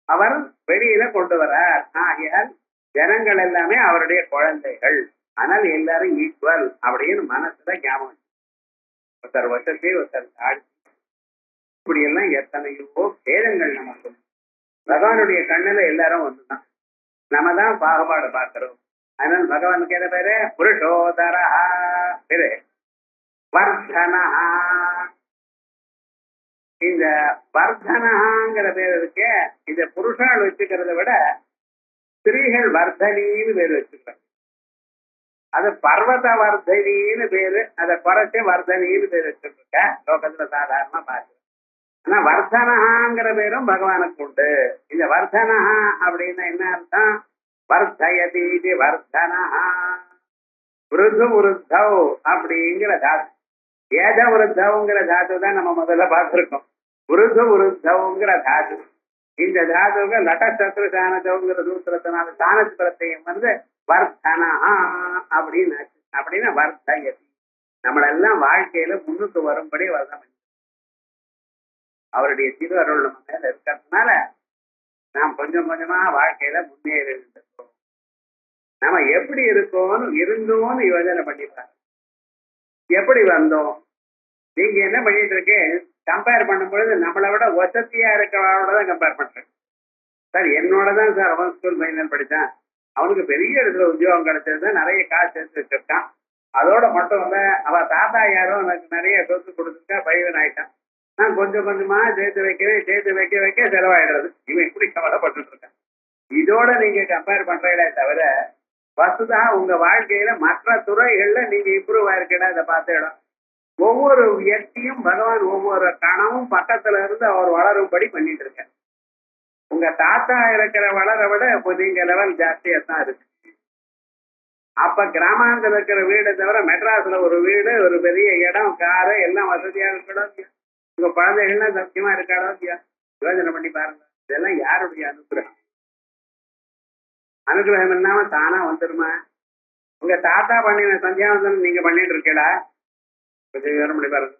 அவர் வெளியில கொண்டு வரார். ஆகையால் ஜனங்கள் எல்லாமே அவருடைய குழந்தைகள். ஆனால் எல்லாரும் ஈக்குவல் அப்படின்னு மனசுல ஞாபகம். ஒருத்தர் வசதி ஒருத்தர் தாழ்ச்சி இப்படி எல்லாம் எத்தனையோ பேதங்கள் நமக்கு. பகவானுடைய கண்ணுல எல்லாரும் ஒண்ணுதான். நம்ம தான் பாகுபாடு பார்க்கிறோம். அதனால பகவானுக்கு என்ன பேரு, புருஷோதரா. பேரு வர்தனா. இந்த வர்தனாங்கிற பேர் இருக்கே, இந்த புருஷால் வச்சுக்கிறத விட ஸ்திரீகள் வர்தனின்னு பேர் வச்சுக்கிறாங்க. அது பர்வத வர்தனின்னு பேரு, அதை குறைச்சி வர்தனின்னு பேர் வச்சுருக்க லோகத்துல சாதாரணமா பார்க்க. ஆனா வர்தனஹாங்கிற பேரும் பகவானுக்கு உண்டு. இந்த வர்தனஹா அப்படின்னா என்ன அர்த்தம், வர்தயதி வர்தனஹா. விருது விருத்தவ் அப்படிங்கிற தாத்து, ஏத விருத்தவுங்கிற தாத்து தான் நம்ம முதல்ல பார்த்திருக்கோம். விருது விருத்தவுங்கிற தாத்து. இந்த தாத்துக்கு லட்டசத்ரு சாணத்தவுங்கிற சூத்திரத்தினால சாணத்து பிரத்தையும் வந்து வர்தனஹா அப்படின்னு அப்படின்னா வர்தயதி. நம்மளெல்லாம் வாழ்க்கையில முன்னுக்கு வரும்படி வர்தம் அவருடைய திரு அருள் நம்ம மேல இருக்கிறதுனால நாம் கொஞ்சம் கொஞ்சமா வாழ்க்கையில முன்னேறி இருக்கோம். நம்ம எப்படி இருக்கோம்னு இருந்தோம்னு யோசனை பண்ணிப்பாங்க. எப்படி வந்தோம்? நீங்க என்ன பண்ணிட்டு இருக்கேன்? கம்பேர் பண்ணும்பொழுது நம்மளை விட வசதியா இருக்கிறவங்களோட தான் கம்பேர் பண்றேன். சார் என்னோட தான் சார் அவன் ஸ்கூல் ஃபைனல் படித்தான், அவனுக்கு பெரிய இடத்துல உத்தியோகம் கிடைச்சது, நிறைய காசு சேர்த்து வச்சிருக்கான், அதோட மட்டும் இல்ல அவன் தாத்தா யாரும் எனக்கு நிறைய சொத்து கொடுத்துருக்கா, பையன் ஆயிட்டான், நான் கொஞ்சம் கொஞ்சமா சேர்த்து வைக்கிறேன், சேர்த்து வைக்க வைக்க செலவாயிடுறது, இவன் இப்படி கவலைப்பட்டு இருக்கான். இதோட நீங்க கம்பேர் பண்றீங்களே தவிர வசுதா உங்க வாழ்க்கையில மற்ற துறைகள்ல நீங்க இம்ப்ரூவ் ஆயிருக்கா இதை பார்த்த இடம். ஒவ்வொரு வியக்தியும் பகவான் ஒவ்வொரு கணமும் பக்கத்துல இருந்து அவர் வளரும்படி பண்ணிட்டு இருக்க. உங்க தாத்தா இருக்கிற வளர விட இப்போ நீங்க லெவல் ஜாஸ்தியா தான் இருக்கு. அப்ப கிராமாந்தரம் இருக்கிற வீடை தவிர மெட்ராஸ்ல ஒரு வீடு, ஒரு பெரிய இடம், காரு எல்லாம் வசதியா இருக்கணும். உங்க குழந்தைகள்லாம் சத்தியமா இருக்காளோ இல்லையா? யோசனை பண்ணி பாருங்க. இதெல்லாம் யாருடைய அனுகிரகம்? அனுகிரகம் இல்லாம தானா வந்துருமா? உங்க தாத்தா பண்ணின சந்தியாவந்தனம் நீங்க பண்ணிட்டு இருக்கீங்களா? கொஞ்சம் யோசனை பண்ணி பாருங்க.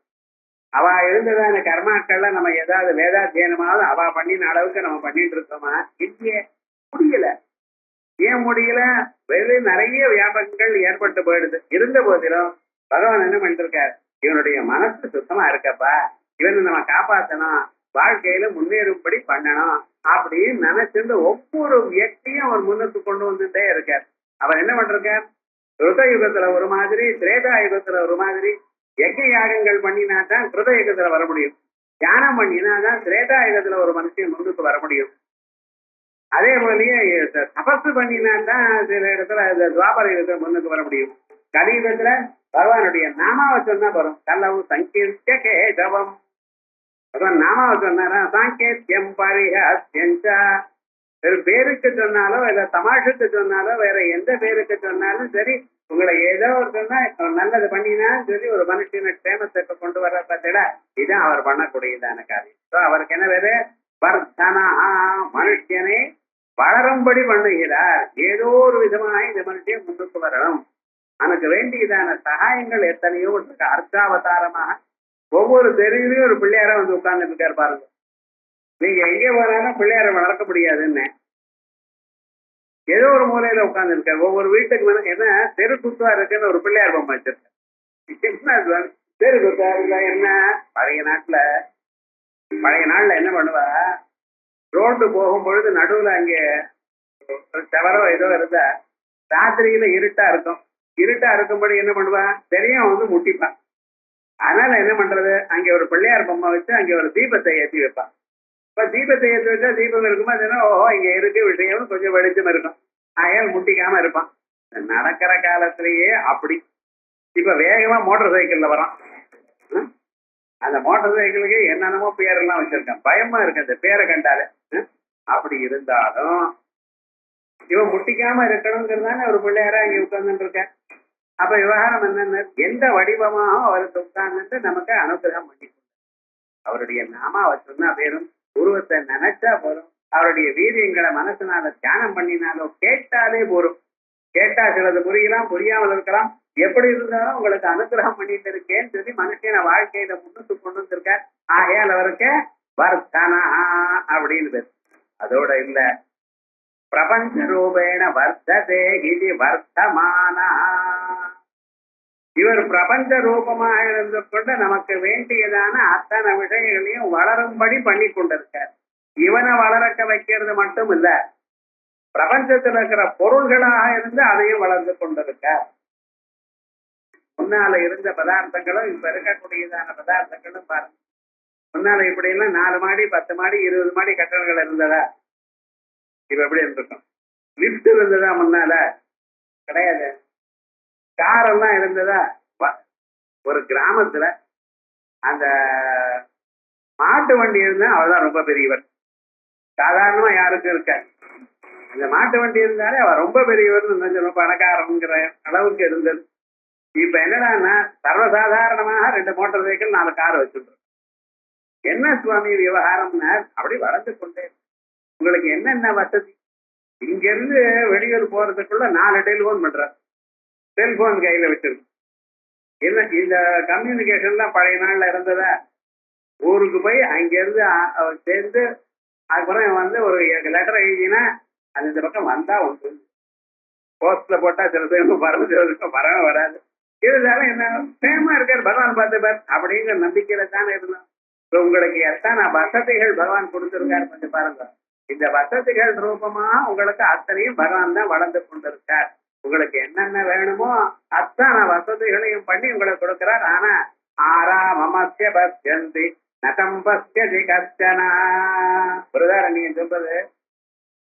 அவ இருந்ததான கர்மாக்கள்ல நம்ம ஏதாவது வேதாத்தியனமாவது அவ பண்ணின அளவுக்கு நம்ம பண்ணிட்டு இருக்கோமா? இல்லையே, முடியல. ஏன் முடியல? வெளியே நிறைய வியாபகங்கள் ஏற்பட்டு போயிடுது. இருந்த போதிலும் பகவான் என்ன பண்ணிட்டு இருக்காரு? இவனுடைய மனசு சுத்தமா இருக்கப்பா, இவனை நம்ம காப்பாற்றணும், வாழ்க்கையில முன்னேறும்படி பண்ணணும் அப்படின்னு நினைச்சிருந்து ஒவ்வொரு வியக்தியும் அவர் முன்னுக்கு கொண்டு வந்துட்டே இருக்கார். அவர் என்ன பண்றார்? ருத யுகத்துல ஒரு மாதிரி, திரேதா யுகத்துல ஒரு மாதிரி. யஜ்ஞ யாகங்கள் பண்ணினா தான் கிருத யுகத்துல வர முடியும். தியானம் பண்ணினா தான் திரேதா யுகத்துல ஒரு மனுஷன் முன்னுக்கு வர முடியும். அதே போலயே தபசு பண்ணினா தான் சில இடத்துல துவாபர யுகத்துல முன்னுக்கு வர முடியும். கலியுகத்துல பகவானுடைய நாமாவை சொன்னா வரும். கல்லவு சங்கீர்த்திய கேசவம். பகவான் நாமாவை சொன்னாரா சாங்கேத்தியம் பரிஹஸ்யஞ்சா. ஒரு பேருக்கு சொன்னாலோ இல்ல தமாஷுக்கு சொன்னாலோ வேற எந்த பேருக்கு சொன்னாலும் சரி, உங்களை ஏதோ ஒரு சொன்னா நல்லது பண்ணினா சொல்லி ஒரு மனுஷனை க்ஷேமத்தை கொண்டு வர பார்த்தா இதுதான் அவர் பண்ணக்கூடியதான காரியம். அவருக்கு என்ன வேறு? வர்த்தனா, மனுஷனை வளரும்படி பண்ணுகிறார். ஏதோ ஒரு விதமாக இந்த மனுஷன் முன்னுக்கு வரணும். எனக்கு வேண்டியதான சகாயங்கள் எத்தனையோ இருக்கு. அர்த்தாவதாரமாக ஒவ்வொரு தெருவிலையும் ஒரு பிள்ளையார வந்து உட்கார்ந்துட்டு இருக்காரு பாருங்க. நீங்க எங்கே போனாலும் பிள்ளையார வளர்க்க முடியாதுன்னு ஏதோ ஒரு மூலையில உட்கார்ந்து இருக்காரு. ஒவ்வொரு வீட்டுக்கு மேல என்ன தெரு குத்தா இருக்குன்னு ஒரு பிள்ளையார் பொம்மை வச்சிருக்கேன். தெரு குத்தா இருக்கா என்ன? பழைய நாள்ல என்ன பண்ணுவா, ரோடு போகும் பொழுது நடுவுல அங்கே தவறோ ஏதோ இருந்தா ராத்திரியில இருட்டா இருக்கும். இருட்டா இருக்கும்படி என்ன பண்ணுவா, தெரியும் வந்து முட்டிப்பான். அதனால என்ன பண்றது, அங்கே ஒரு பிள்ளையார் பொம்மை வச்சு அங்கே ஒரு தீபத்தை ஏற்றி வைப்பான். இப்ப தீபத்தை ஏற்றி வச்சா தீபம் இருக்குமா, ஓஹோ இங்க இருக்கு விஷயம்னு கொஞ்சம் வெளிச்சம் இருக்கும். ஆயால் முட்டிக்காம இருப்பான். நடக்கிற காலத்திலேயே அப்படி. இப்ப வேகமா மோட்டார் சைக்கிள்ல வரான். அந்த மோட்டார் சைக்கிளுக்கு என்னென்னமோ பேரெல்லாம் வச்சிருக்கான். பயமா இருக்கு அந்த பேரை கண்டாலே. அப்படி இருந்தாலும் இவன் முட்டிக்காம இருக்கணுங்கிறதான ஒரு பிள்ளையாரா இங்க உட்கார்ந்துட்டு இருக்கேன். அப்ப விவகாரம் என்னன்னு, எந்த வடிவமாக அவருக்கு உட்கார்ந்துட்டு நமக்கு அனுகிரகம் பண்ணி அவருடைய நாமாவை சொன்னா பேரும், உருவத்தை நினைச்சா போறோம், அவருடைய வீரியங்களை மனசுனால தியானம் பண்ணினாலோ கேட்டாலே போறோம். கேட்டா சிலது புரியலாம், புரியாமல் இருக்கலாம். எப்படி இருந்தாலும் உங்களுக்கு அனுகிரகம் பண்ணிட்டு இருக்கேன்னு சொல்லி மனுஷன வாழ்க்கையில முன்னுக்கு கொண்டு வந்திருக்க. ஆகையால் அவருக்கு வர்த்தனா அப்படின்னு பேர். அதோட இல்ல, பிரபஞ்ச ரூபேண வர்த்ததே இது வர்த்தமானா. இவர் பிரபஞ்ச ரூபமாக இருந்து கொண்டு நமக்கு வேண்டியதான அத்தனை விஷயங்களையும் வளரும்படி பண்ணி கொண்டிருக்கார். இவனை வளர்க்க வைக்கிறது மட்டும் இல்ல, பிரபஞ்சத்தில் இருக்கிற பொருள்களாக இருந்து அதையும் வளர்ந்து கொண்டிருக்கார். முன்னால இருந்த பதார்த்தங்களும் இப்ப இருக்கக்கூடியதான பதார்த்தங்களும் பாருங்க. முன்னால இப்படி எல்லாம் 4 மாடி 10 மாடி 20 மாடி கட்டடங்கள் இருந்ததா? இப்ப எப்படி இருந்திருக்கும்? லிப்ட் இருந்ததா? முன்னால கிடையாது. கார் எல்லாம் இருந்ததா? ஒரு கிராமத்துல அந்த மாட்டு வண்டி இருந்தா அவர்தான் ரொம்ப பெரியவர். சாதாரணமா யாருக்கும் இருக்க. அந்த மாட்டு வண்டி இருந்தாலே அவர் ரொம்ப பெரியவர், ரொம்ப பணக்காரங்கிற அளவுக்கு இருந்தது. இப்ப என்னடான்னா சர்வசாதாரணமாக 2 மோட்டார் சைக்கிள் 4 கார் வச்சுருக்கோம். என்ன சுவாமி விவகாரம்னா அப்படி வளர்ந்து கொண்டே. உங்களுக்கு என்னென்ன வசதி? இங்க இருந்து வெளியூர் போறதுக்குள்ள 4 டெலிபோன் பண்றார். செல்போன் கையில வச்சிருக்கோம். என்ன இந்த கம்யூனிகேஷன்லாம் பழைய நாள்ல இருந்ததா? ஊருக்கு போய் அங்கிருந்து சேர்ந்து அதுக்கப்புறம் இவன் வந்து ஒரு லெட்டர் எழுதினா அது இந்த பக்கம் வந்தா உண்டு. போஸ்ட்ல போட்டா சில பேருக்கு பறந்து சில பேருக்கு வரவே வராது. இருந்தாலும் என்ன சேமா இருக்காரு பகவான் பார்த்துப்பார் அப்படிங்கிற நம்பிக்கையில தானே இருந்தோம். இப்ப உங்களுக்கு எத்தனை வசதிகள் பகவான் கொடுத்திருக்காரு கொஞ்சம் பாருங்க. இந்த வசதிகள் ரூபமா உங்களுக்கு அத்தனையும் பகவான் தான் வளர்ந்து கொண்டிருக்கார். உங்களுக்கு என்னென்ன வேணுமோ அத்தனை வசதிகளையும் பண்ணி உங்களுக்கு கொடுக்கிறார். ஆனா ஆரா மமஸ்ய பஸ்யந்தி நகம் பஸ்யதி கஷ்டனா. பிரதாரணிய சொல்றது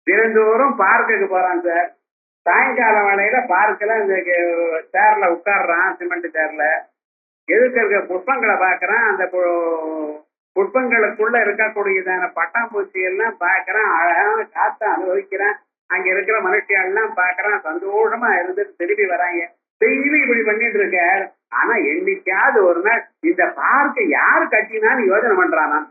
தினந்தோறும் பார்க்குக்கு போறான் சார். சாயங்கால வேளையில பார்க்கல இந்த சேர்ல உட்காடுறான், சிமெண்ட் சேர்ல. எதுக்கு இருக்க புஷ்பங்களை பாக்குறான். அந்த புஷ்பங்களுக்குள்ள இருக்கக்கூடியதான பட்டாம்பூச்சி எல்லாம் பாக்குறான். அழகான காத்த அனுபவிக்கிறான். அங்க இருக்கிற மனுஷியெல்லாம் பாக்குறான். சந்தோஷமா இருந்துட்டு திரும்பி வராங்க. டெய்லி இப்படி பண்ணிட்டு இருக்கார். ஆனா என்னைக்காவது ஒரு நாள் இந்த பார்க்க யாரு கட்டினான்னு யோசனை பண்றான்.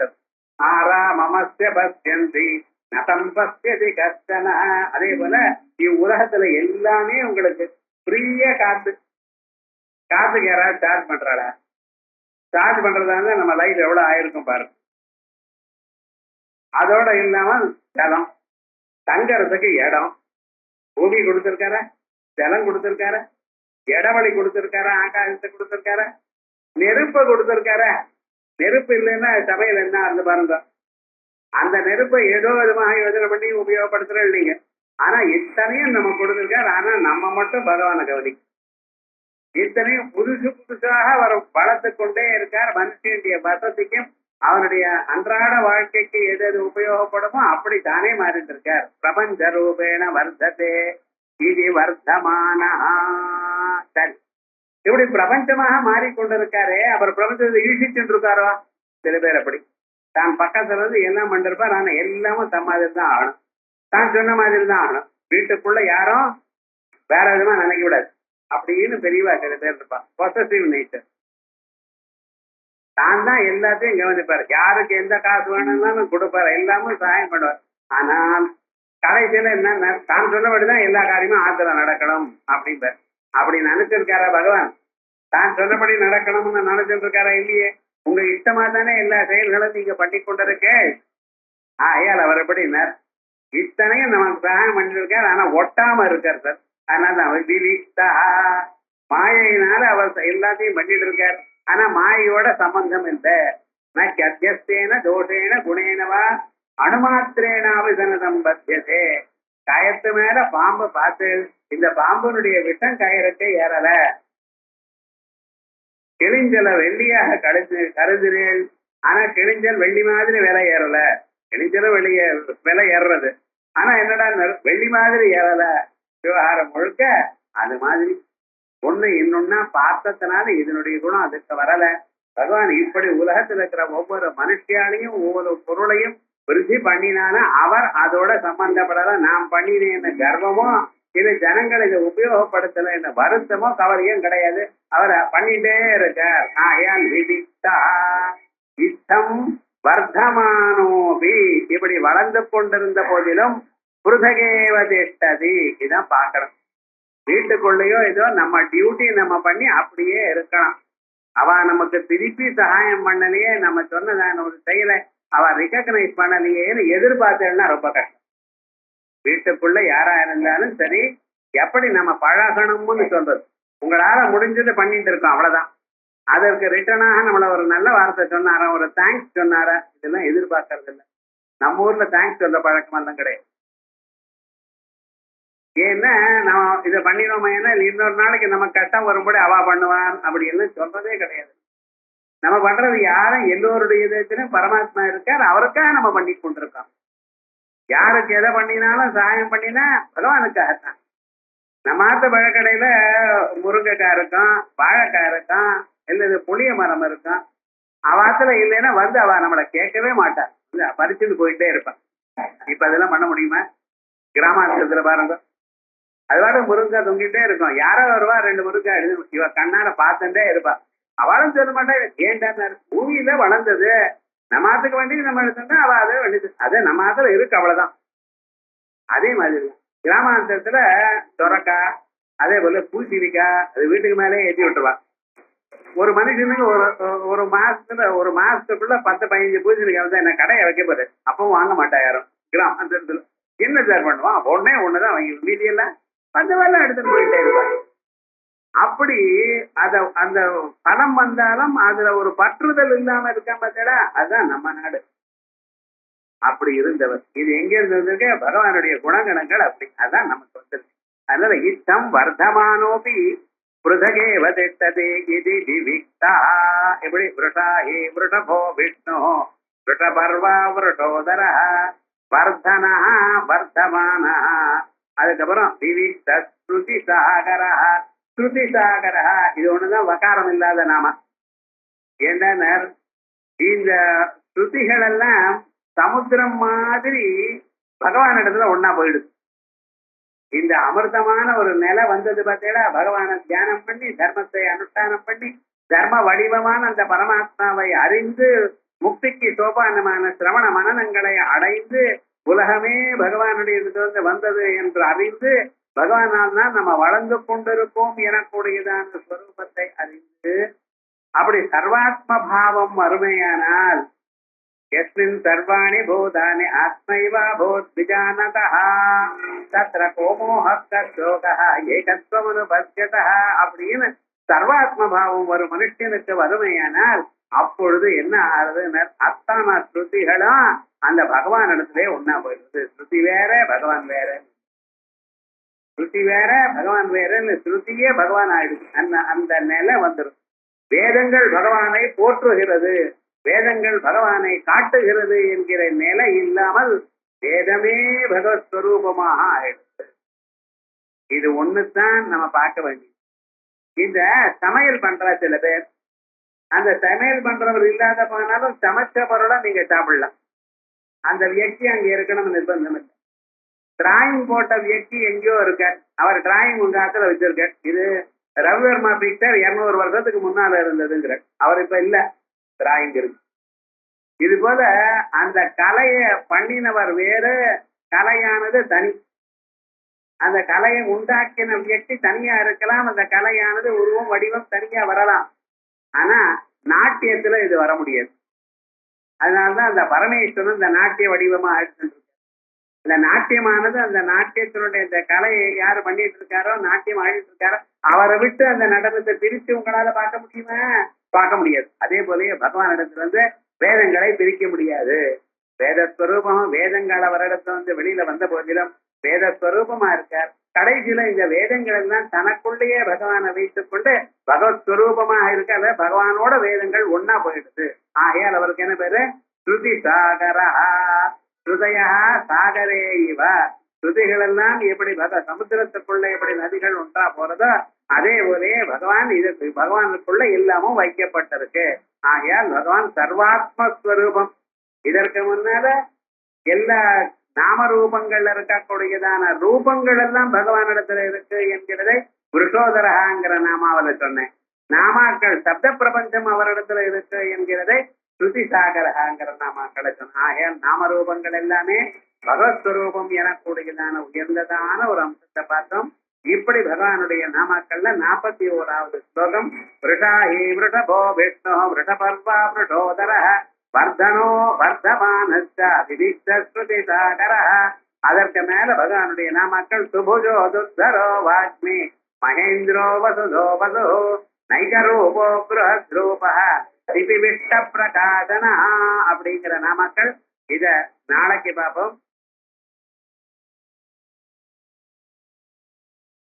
ஆரா மமஸ்ய பஸ்யந்தி நகம் பஸ்யதி கஷ்டன. அதே போல இவ்வுலகத்துல எல்லாமே உங்களுக்கு ஃப்ரீயா காத்துக்கு யாராவது சார்ஜ் பண்றாளா? சார்ஜ் பண்றதா நம்ம லைஃப் எவ்வளவு ஆயிருக்கும் பாருங்க. அதோட இல்லாம ஜலம், தங்கறதுக்கு இடம், பூமி கொடுத்திருக்கார, ஜலம் கொடுத்திருக்கார, இடவழி கொடுத்திருக்கார, ஆகாசத்தை கொடுத்திருக்கார, நெருப்பை கொடுத்திருக்கார. நெருப்பு இல்லைன்னா சபையில் என்ன இருந்து பாருங்க. அந்த நெருப்பை ஏதோ விதமாக யோஜனை பண்ணி உபயோகப்படுத்துறோம் இல்லைங்க. ஆனா இத்தனையும் நம்ம கொடுத்திருக்காரு. ஆனா நம்ம மட்டும் பகவானை கவனிக்க இத்தனையும் புதுசாக வரும் வளர்த்து கொண்டே இருக்கார். மனுஷனுடைய வசதிக்கும் அவனுடைய அன்றாட வாழ்க்கைக்கு எது எது உபயோகப்படுமோ அப்படி தானே மாறிட்டு இருக்கார். பிரபஞ்ச ரூபேண வர்த்ததே இது வர்த்தமான. சரி, இப்படி பிரபஞ்சமாக மாறிக்கொண்டிருக்காரு. அவர் பிரபஞ்சத்தை ஈழ்ச்சிட்டு இருக்காரோ? சில பேர் அப்படி தான் பக்கத்துல இருந்து எல்லாம் பண்ணிருப்பார். ஆனா எல்லாமும் தம் மாதிரி தான் ஆகணும், தான் சொன்ன மாதிரி தான் ஆகணும். வீட்டுக்குள்ள யாரும் வேற விதமா நினைக்க விடாது அப்படின்னு பெரியவா சில பேர் இருப்பான். Possessive nature. தான் தான் எல்லாத்தையும் கவனிப்பார். யாருக்கு எந்த காசு வேணும்னாலும் கொடுப்பாரு, எல்லாமே சகாயம் பண்ணுவார். ஆனால் கடைசியில என்ன, தான் சொன்னபடிதான் எல்லா காரியமும் ஆத்துல நடக்கணும் அப்படின்பார். அப்படி நினைச்சிருக்காரா பகவான்? தான் சொன்னபடி நடக்கணும்னு நினைச்சிட்டு இருக்காரா? இல்லையே. உங்க இஷ்டமா தானே எல்லா செயல்களும் நீங்க பண்ணி கொண்டிருக்க. ஆயால் அவர் எப்படின்னார், இத்தனையும் நமக்கு சகாயம் பண்ணிருக்கார். ஆனா ஒட்டாம இருக்கார் சார். அதனால விவிக்தா, மாயினால அவர் எல்லாத்தையும் பண்ணிட்டு இருக்கார். ஆனா மாயோட சம்பந்தம் இல்லை. நத்தியஸ்தேன தோஷேன குணேனவா அணுமாத்திரேனாவிசன சம்பத்தியதே. கயத்து மேல பாம்பு பார்த்து இந்த பாம்புனுடைய விஷம் கயிறுக்கு ஏறல. கிழிஞ்சல வெள்ளியாக கருதுறேன். ஆனா கிழிஞ்சல் வெள்ளி மாதிரி விலை ஏறல. கிழிஞ்சலும் விலை ஏறுறது. ஆனா என்னடா வெள்ளி மாதிரி ஏறல. விவகாரம் முழுக்க அது மாதிரி ஒண்ணு இன்னொன்னா பார்த்ததுனால இதனுடைய குணம் அதுக்கு வரல. பகவான் இப்படி உலகத்தில் இருக்கிற ஒவ்வொரு மனுஷியாலையும் ஒவ்வொரு பொருளையும் விருத்தி பண்ணினால அவர் அதோட சம்பந்தப்படாத நாம் பண்ணினேன்னு கர்வமோ இது ஜனங்கள் இதை உபயோகப்படுத்தல என்ன வருத்தமோ கவலையும் கிடையாது. அவரை பண்ணிட்டே இருக்கார். ஆயால் விதித்தா இத்தம் வர்த்தமானோபி, இப்படி வளர்ந்து கொண்டிருந்த போதிலும் புருதகேவ திஷ்டதி. இதான் பார்க்கணும். வீட்டுக்குள்ளேயோ ஏதோ நம்ம டியூட்டி நம்ம பண்ணி அப்படியே இருக்கலாம். அவ நமக்கு திருப்பி சகாயம் பண்ணலையே, நம்ம சொன்னதான ஒரு செயலை அவ ரெகக்னைஸ் பண்ணலையேன்னு எதிர்பார்த்தேன்னா ரொம்ப கஷ்டம். வீட்டுக்குள்ள யாரா இருந்தாலும் சரி, எப்படி நம்ம பழகணும்னு சொல்றது. உங்களால முடிஞ்சது பண்ணிட்டு இருக்கோம், அவ்வளவுதான். அதற்கு ரிட்டர்னாக நம்மள ஒரு நல்ல வார்த்தை சொன்னாரா, ஒரு தேங்க்ஸ் சொன்னாரா, இதெல்லாம் எதிர்பார்க்கறது இல்லை. நம்ம ஊர்ல தேங்க்ஸ் சொல்ற பழக்கம் எல்லாம் கிடையாது. ஏன்னா நம்ம இதை பண்ணினோமா, ஏன்னா இன்னொரு நாளைக்கு நம்ம கஷ்டம் வரும்போது அவா பண்ணுவான் அப்படின்னு சொல்றதே கிடையாது. நம்ம பண்றது யாரும் எல்லோருடைய இதயத்திலும் பரமாத்மா இருக்கார், அவருக்காக நம்ம பண்ணி கொண்டிருக்கோம். யாருக்கு எதை பண்ணினாலும் சகாயம் பண்ணினா பகவானுக்காகத்தான். நம்ம ஆத்த பழக்கடையில முருங்கைக்காய் இருக்கும், வாழைக்காய் இருக்கும், இல்லது புளிய மரம் இருக்கும். அவாத்துல இல்லைன்னா வந்து அவ நம்மளை கேட்கவே மாட்டான், பறிச்சுட்டு போயிட்டே இருப்பான். இப்ப அதெல்லாம் பண்ண முடியுமா? கிராமாந்தரத்துல பாருங்க, அதுவாட முருங்காய் தொங்கிட்டே இருக்கும். யாரோ வருவா, 2 முருங்காய் இவ கண்ணால பார்த்துட்டே இருப்பா. அவளும் சொல்ல மாட்டேன். ஏன்டா பூமியில வளர்ந்தது நம்மாத்துக்கு வேண்டி நம்ம எடுத்தோம்னா அவ அதே வேண்டியது, அதே நம்ம ஆத்துல இருக்கு, அவ்வளவுதான். அதே மாதிரி கிராமாந்தரத்துல சொரக்காய், அதே போல பூசணிக்காய், அது வீட்டுக்கு மேலே ஏற்றி விட்டுருவா. ஒரு மனுஷனுக்கு ஒரு ஒரு மாசத்துக்குள்ள 10-15 பூஜைகள் தான் என்ன கடையை வைக்க போகுது, அப்பவும் வாங்க மாட்டா யாரும் கிராமத்துல. என்ன சார் பண்ணுவான், ஒண்ணுதான் வாங்கி மீதியெல்லாம் பஞ்சவெல்லாம் எடுத்துட்டு போயிட்டே இருப்பாங்க. அப்படி அந்த பணம் வந்தாலும் அதுல ஒரு பற்றுதல் இல்லாம இருக்காம பார்த்தா அதுதான் நம்ம நாடு. அப்படி இருந்தவர் இது எங்க இருந்ததுக்கு பகவானுடைய குணகணங்கள் அப்படி அதான் நமக்கு வந்தது. அதனால இத்தம் வர்த்தமானோபி புருதகே வதித்ததே இது விவிக்தா. எப்படி விருட்டாஹி விருட்டபோ விஷ்ணு விருட்டபர்வா விருட்டோதர வர்தனா வர்த்தமானா. அதுக்கப்புறம் விவிக்த ஸ்ருதி சாகரா. ஸ்ருதி சாகரா இது ஒண்ணுதான் வகாரம் இல்லாத நாம. ஏன்னா இந்த ஸ்ருதிகள் எல்லாம் சமுத்திரம் மாதிரி பகவான் இடத்துல ஒன்னா போயிடுது. இந்த அமிர்தமான ஒரு நிலை வந்தது பார்த்தீங்களா, பகவானை தியானம் பண்ணி தர்மத்தை அனுஷ்டானம் பண்ணி தர்ம வடிவமான அந்த பரமாத்மாவை அறிந்து முக்திக்கு சோபானமான சிரவண மனநங்களை அடைந்து உலகமே பகவானுடைய வந்தது என்று அறிந்து பகவானால் தான் நம்ம வளர்ந்து கொண்டிருப்போம் எனக்கூடியதான ஸ்வரூபத்தை அறிந்து அப்படி சர்வாத்ம பாவம் அருமையானால் எஸ்மின் சர்வாணி பூதானி ஆத்மைவா பூத் விஜானதா தத்ர கோமோஹஸ்தோகா ஏகத்வமனுபத்யதா அப்படின்னு சர்வாத்ம பாவம் ஒரு மனுஷனுக்கு வறுமையானால் அப்பொழுது என்ன ஆகுது, அத்தனை ஸ்ருதிகளும் அந்த பகவான் இடத்திலே ஒன்னா போயிடுது. ஸ்ருதி வேற பகவான் வேற, ஸ்ருதி வேற பகவான் வேறன்னு ஸ்ருதியே பகவான் ஆயிடுது. அந்த நிலை வந்துடும். வேதங்கள் பகவானை போற்றுகிறது, வேதங்கள் பகவானை காட்டுகிறது என்கிற நிலை இல்லாமல் வேதமே பகவத் ஸ்வரூபமாக ஆயிடுது. இது ஒண்ணுதான் நம்ம பார்க்க வேண்டியது. இந்த சமையல் பண்ற சில பேர், அந்த சமையல் பண்றவர் இல்லாத போனாலும் சமைச்ச பொருளை நீங்க சாப்பிடலாம். அந்த வியக்தி அங்க இருக்கணும்னு நிர்பந்தம் இல்லை. டிராயிங் போட்ட வியக்தி எங்கேயோ இருக்க, அவர் டிராயிங் உங்க ஆத்துல வச்சிருக்க. இது ரவிவர்மா பிக்சர் 200 வருஷத்துக்கு முன்னால இருந்ததுங்கிற, அவர் இப்ப இல்ல, டிராயிங் இருக்கு. இது போல அந்த கலைய பண்ணினவர் வேறு, கலையானது தனி. அந்த கலையை உண்டாக்கின வியக்தி தனியா இருக்கலாம், அந்த கலையானது உருவம் வடிவம் தனியா வரலாம். ஆனா நாட்டியத்துல இது வர முடியாது. அதனாலதான் அந்த பரமேஸ்வரன் இந்த நாட்டிய வடிவமா ஆயிட்டு. இந்த நாட்டியமானது அந்த நாட்டியத்தினுடைய இந்த கலையை யாரு பண்ணிட்டு இருக்காரோ, நாட்டியம் ஆடிட்டு இருக்காரோ, அவரை விட்டு அந்த நடனத்தை பிரித்து உங்களால பார்க்க முடியுமா? பார்க்க முடியாது. அதே போலயே பகவானிடத்துல வேதங்களை பிரிக்க முடியாது. வேதஸ்வரூபம் வேதங்கள் அவரிடத்துல வெளியில வந்த போதிலும் வேதஸ்வரூபமா இருக்கார். கடைசியில இந்த வேதங்கள் எல்லாம் தனக்குள்ளேயே பகவானை வைத்துக் கொண்டு பகவத் ஸ்வரூபமா இருக்க பகவானோட வேதங்கள் ஒன்னா போயிடுது. ஆகையால் அவருக்கு என்ன பேரு? ஸ்ருதி சாகரா. ஸ்ருதயா சாகரே இவ. ஸ்ருதிகள் எல்லாம் எப்படி சமுத்திரத்துக்குள்ள எப்படி நதிகள் ஒன்றா போறதோ அதே போலே பகவான் இதற்கு பகவானுக்குள்ள எல்லாமும் வைக்கப்பட்டிருக்கு. ஆகையால் பகவான் சர்வாத்மஸ்வரூபம். இதற்கு முன்னால எல்லா நாமரூபங்கள்ல இருக்கக்கூடியதான ரூபங்கள் எல்லாம் பகவானிடத்துல இருக்கு என்கிறதை புருஷோதரகாங்கிற நாமாவில சொன்னேன். நாமாக்கள் சப்த பிரபஞ்சம் அவரிடத்துல இருக்கு என்கிறதை ஸ்ருதி சாகரகாங்கிற நாமாக்களை சொன்ன. ஆகையால் நாமரூபங்கள் எல்லாமே பகவத்ஸ்வரூபம் எனக்கூடியதான உயர்ந்ததான ஒரு அம்சத்தை பார்த்தோம். இப்படி பகவானுடைய நாமாக்கள்ல 41வது ஸ்லோகம். விருஷாஹி விருஷபோ விஷ்ணு விருஷபர்வா விருஷோதர வர்தனோ வர்தமானஸ்த விவிக்த ஸ்ருதி சாகர. அதற்கு மேல பகவானுடைய நாமாக்கள் சுபுஜோ துத்தரோ வாக்மி மகேந்திரோ வசுதோ வசு நைகரூபோ பிருஹத்ரூப திபிவிஷ்ட பிரகாசனா அப்படிங்கிற நாமாக்கள். இத நாளைக்கு பார்ப்போம்.